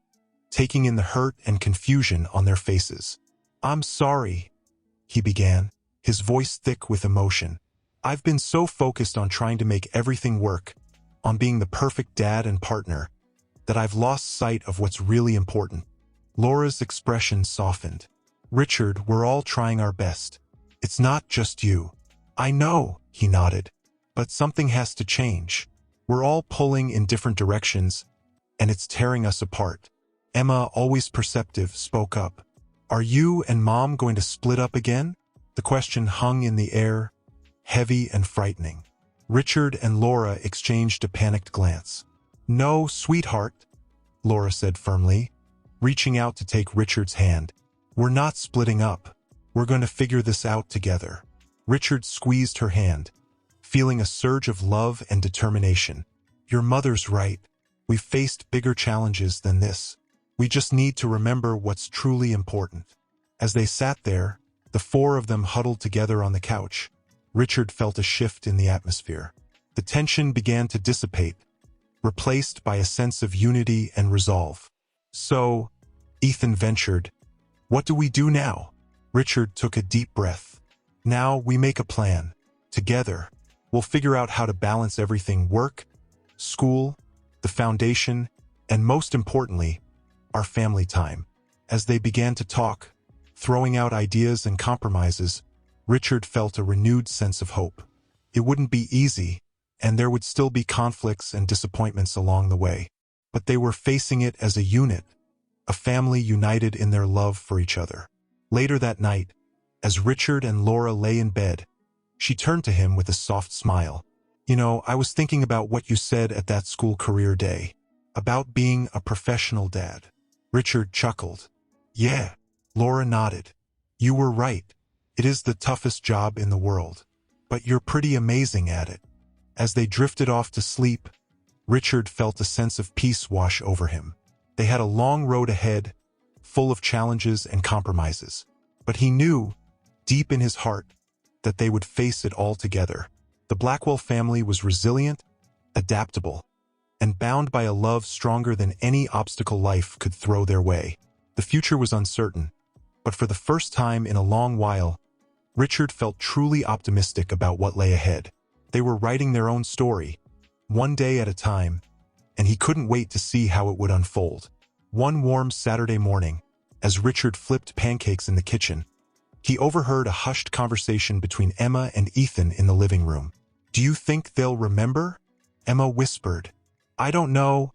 A: taking in the hurt and confusion on their faces. I'm sorry, he began, his voice thick with emotion. I've been so focused on trying to make everything work, on being the perfect dad and partner, that I've lost sight of what's really important. Laura's expression softened. Richard, we're all trying our best. It's not just you. I know, he nodded. But something has to change. We're all pulling in different directions, and it's tearing us apart. Emma, always perceptive, spoke up. Are you and Mom going to split up again? The question hung in the air, heavy and frightening. Richard and Laura exchanged a panicked glance. No, sweetheart, Laura said firmly, reaching out to take Richard's hand. We're not splitting up. We're going to figure this out together. Richard squeezed her hand, feeling a surge of love and determination. Your mother's right. We've faced bigger challenges than this. We just need to remember what's truly important. As they sat there, the four of them huddled together on the couch, Richard felt a shift in the atmosphere. The tension began to dissipate, replaced by a sense of unity and resolve. So, Ethan ventured, what do we do now? Richard took a deep breath. Now we make a plan. Together, we'll figure out how to balance everything: work, school, the foundation, and most importantly, our family time. As they began to talk, throwing out ideas and compromises, Richard felt a renewed sense of hope. It wouldn't be easy, and there would still be conflicts and disappointments along the way. But they were facing it as a unit, a family united in their love for each other. Later that night, as Richard and Laura lay in bed, she turned to him with a soft smile. You know, I was thinking about what you said at that school career day, about being a professional dad. Richard chuckled. Yeah, Laura nodded. You were right. It is the toughest job in the world, but you're pretty amazing at it. As they drifted off to sleep, Richard felt a sense of peace wash over him. They had a long road ahead, full of challenges and compromises, but he knew, deep in his heart, that they would face it all together. The Blackwell family was resilient, adaptable, and bound by a love stronger than any obstacle life could throw their way. The future was uncertain, but for the first time in a long while, Richard felt truly optimistic about what lay ahead. They were writing their own story, one day at a time, and he couldn't wait to see how it would unfold. One warm Saturday morning, as Richard flipped pancakes in the kitchen, he overheard a hushed conversation between Emma and Ethan in the living room. Do you think they'll remember? Emma whispered. I don't know,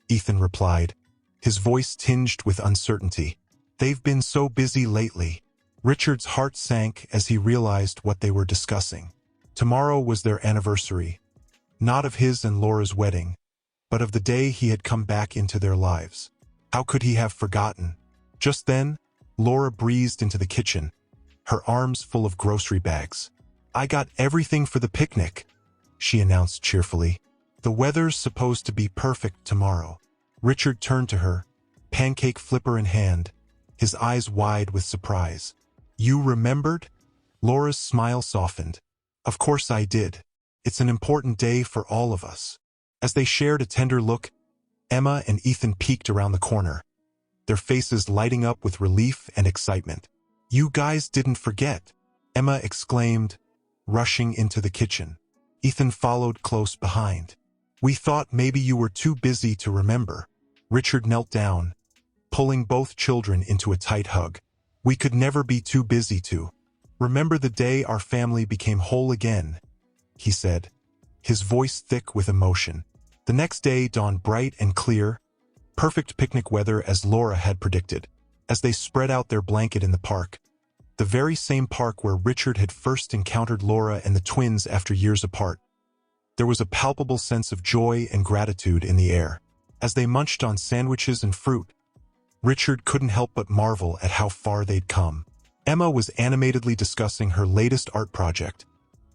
A: Ethan replied, his voice tinged with uncertainty. They've been so busy lately. Richard's heart sank as he realized what they were discussing. Tomorrow was their anniversary, not of his and Laura's wedding, but of the day he had come back into their lives. How could he have forgotten? Just then, Laura breezed into the kitchen, her arms full of grocery bags. I got everything for the picnic, she announced cheerfully. The weather's supposed to be perfect tomorrow. Richard turned to her, pancake flipper in hand, his eyes wide with surprise. You remembered? Laura's smile softened. Of course I did. It's an important day for all of us. As they shared a tender look, Emma and Ethan peeked around the corner, their faces lighting up with relief and excitement. "You guys didn't forget," Emma exclaimed, rushing into the kitchen. Ethan followed close behind. "We thought maybe you were too busy to remember." Richard knelt down, pulling both children into a tight hug. "We could never be too busy to remember the day our family became whole again," he said, his voice thick with emotion. The next day dawned bright and clear, perfect picnic weather as Laura had predicted. As they spread out their blanket in the park, the very same park where Richard had first encountered Laura and the twins after years apart, there was a palpable sense of joy and gratitude in the air. As they munched on sandwiches and fruit, Richard couldn't help but marvel at how far they'd come. Emma was animatedly discussing her latest art project,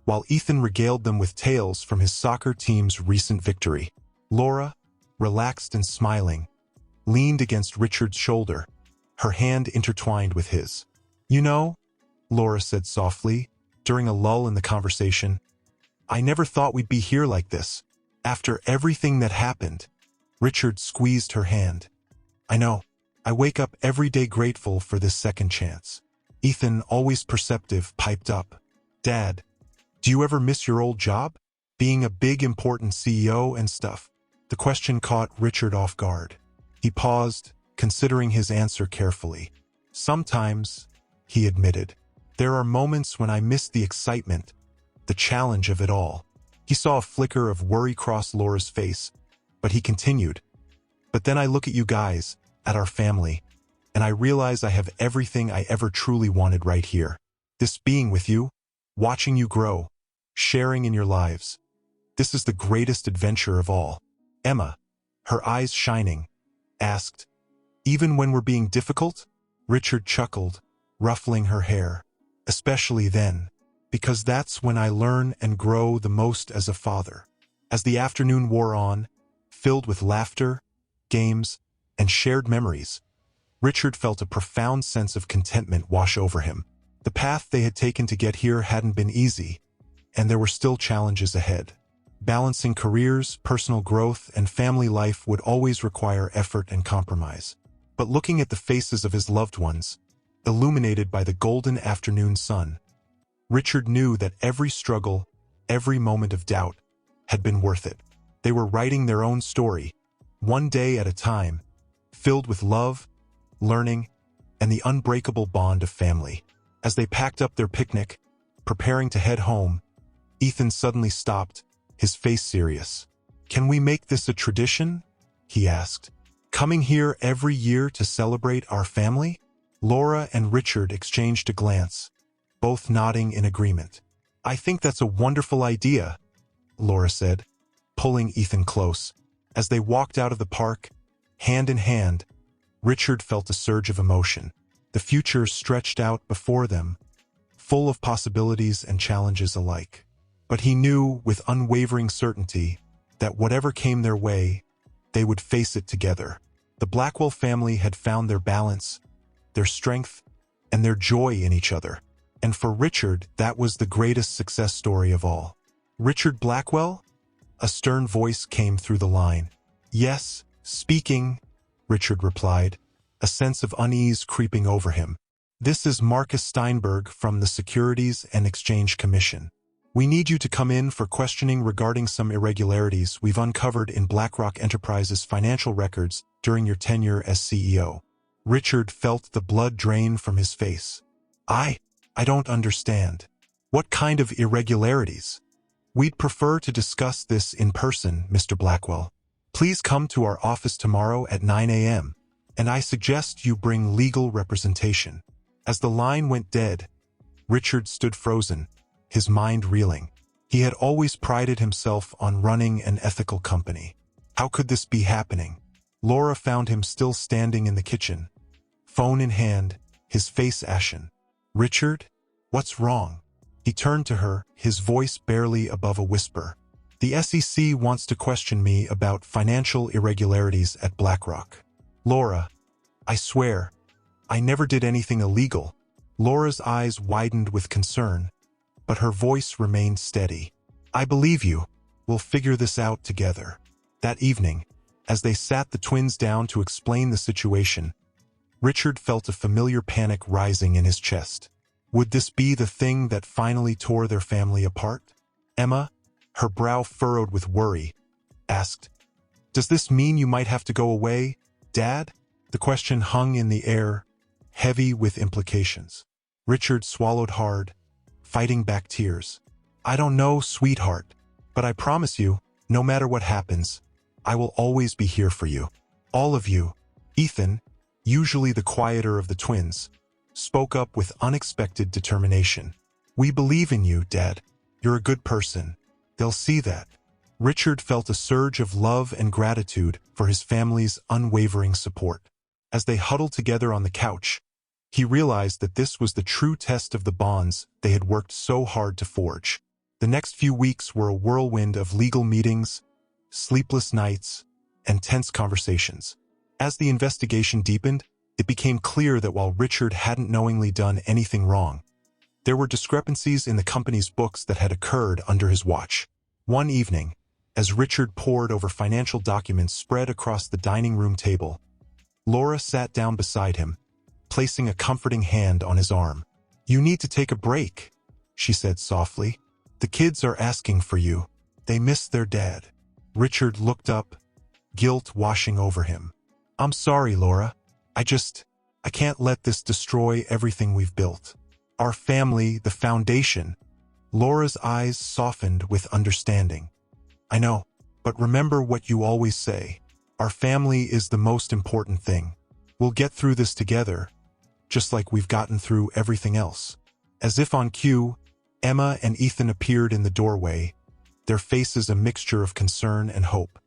A: while Ethan regaled them with tales from his soccer team's recent victory. Laura, relaxed and smiling, leaned against Richard's shoulder, her hand intertwined with his. "You know," Laura said softly, during a lull in the conversation, "I never thought we'd be here like this. After everything that happened." Richard squeezed her hand. "I know. I wake up every day grateful for this second chance." Ethan, always perceptive, piped up. "Dad, do you ever miss your old job? Being a big, important CEO and stuff?" The question caught Richard off guard. He paused, considering his answer carefully. "Sometimes," he admitted, "there are moments when I miss the excitement, the challenge of it all." He saw a flicker of worry cross Laura's face, but he continued, "But then I look at you guys, at our family, and I realize I have everything I ever truly wanted right here. This being with you, watching you grow, sharing in your lives. This is the greatest adventure of all." Emma, her eyes shining, asked, "Even when we're being difficult?" Richard chuckled, ruffling her hair. "Especially then, because that's when I learn and grow the most as a father." As the afternoon wore on, filled with laughter, games, and shared memories, Richard felt a profound sense of contentment wash over him. The path they had taken to get here hadn't been easy, and there were still challenges ahead. Balancing careers, personal growth, and family life would always require effort and compromise. But looking at the faces of his loved ones, illuminated by the golden afternoon sun, Richard knew that every struggle, every moment of doubt, had been worth it. They were writing their own story, one day at a time, filled with love, learning, and the unbreakable bond of family. As they packed up their picnic, preparing to head home, Ethan suddenly stopped, his face serious. "Can we make this a tradition?" he asked. "Coming here every year to celebrate our family?" Laura and Richard exchanged a glance, both nodding in agreement. "I think that's a wonderful idea," Laura said, pulling Ethan close. As they walked out of the park, hand in hand, Richard felt a surge of emotion. The future stretched out before them, full of possibilities and challenges alike. But he knew with unwavering certainty that whatever came their way, they would face it together. The Blackwell family had found their balance, their strength, and their joy in each other. And for Richard, that was the greatest success story of all. "Richard Blackwell?" A stern voice came through the line. "Yes, speaking," Richard replied, a sense of unease creeping over him. "This is Marcus Steinberg from the Securities and Exchange Commission. We need you to come in for questioning regarding some irregularities we've uncovered in BlackRock Enterprises' financial records during your tenure as CEO." Richard felt the blood drain from his face. I don't understand. What kind of irregularities?" "We'd prefer to discuss this in person, Mr. Blackwell. Please come to our office tomorrow at 9 a.m., and I suggest you bring legal representation." As the line went dead, Richard stood frozen, his mind reeling. He had always prided himself on running an ethical company. How could this be happening? Laura found him still standing in the kitchen, phone in hand, his face ashen. "Richard, what's wrong?" He turned to her, his voice barely above a whisper. "The SEC wants to question me about financial irregularities at BlackRock." "Laura, I swear, I never did anything illegal." Laura's eyes widened with concern, but her voice remained steady. "I believe you. We'll figure this out together." That evening, as they sat the twins down to explain the situation, Richard felt a familiar panic rising in his chest. Would this be the thing that finally tore their family apart? Emma, her brow furrowed with worry, asked, "Does this mean you might have to go away, Dad?" The question hung in the air, heavy with implications. Richard swallowed hard, fighting back tears. "I don't know, sweetheart, but I promise you, no matter what happens, I will always be here for you. All of you." Ethan, usually the quieter of the twins, spoke up with unexpected determination. "We believe in you, Dad. You're a good person. They'll see that." Richard felt a surge of love and gratitude for his family's unwavering support. As they huddled together on the couch, he realized that this was the true test of the bonds they had worked so hard to forge. The next few weeks were a whirlwind of legal meetings, sleepless nights, and tense conversations. As the investigation deepened, it became clear that while Richard hadn't knowingly done anything wrong, there were discrepancies in the company's books that had occurred under his watch. One evening, as Richard pored over financial documents spread across the dining room table, Laura sat down beside him, placing a comforting hand on his arm. "You need to take a break," she said softly. "The kids are asking for you. They miss their dad." Richard looked up, guilt washing over him. "I'm sorry, Laura. I can't let this destroy everything we've built. Our family, the foundation." Laura's eyes softened with understanding. "I know, but remember what you always say. Our family is the most important thing. We'll get through this together, just like we've gotten through everything else." As if on cue, Emma and Ethan appeared in the doorway, their faces a mixture of concern and hope.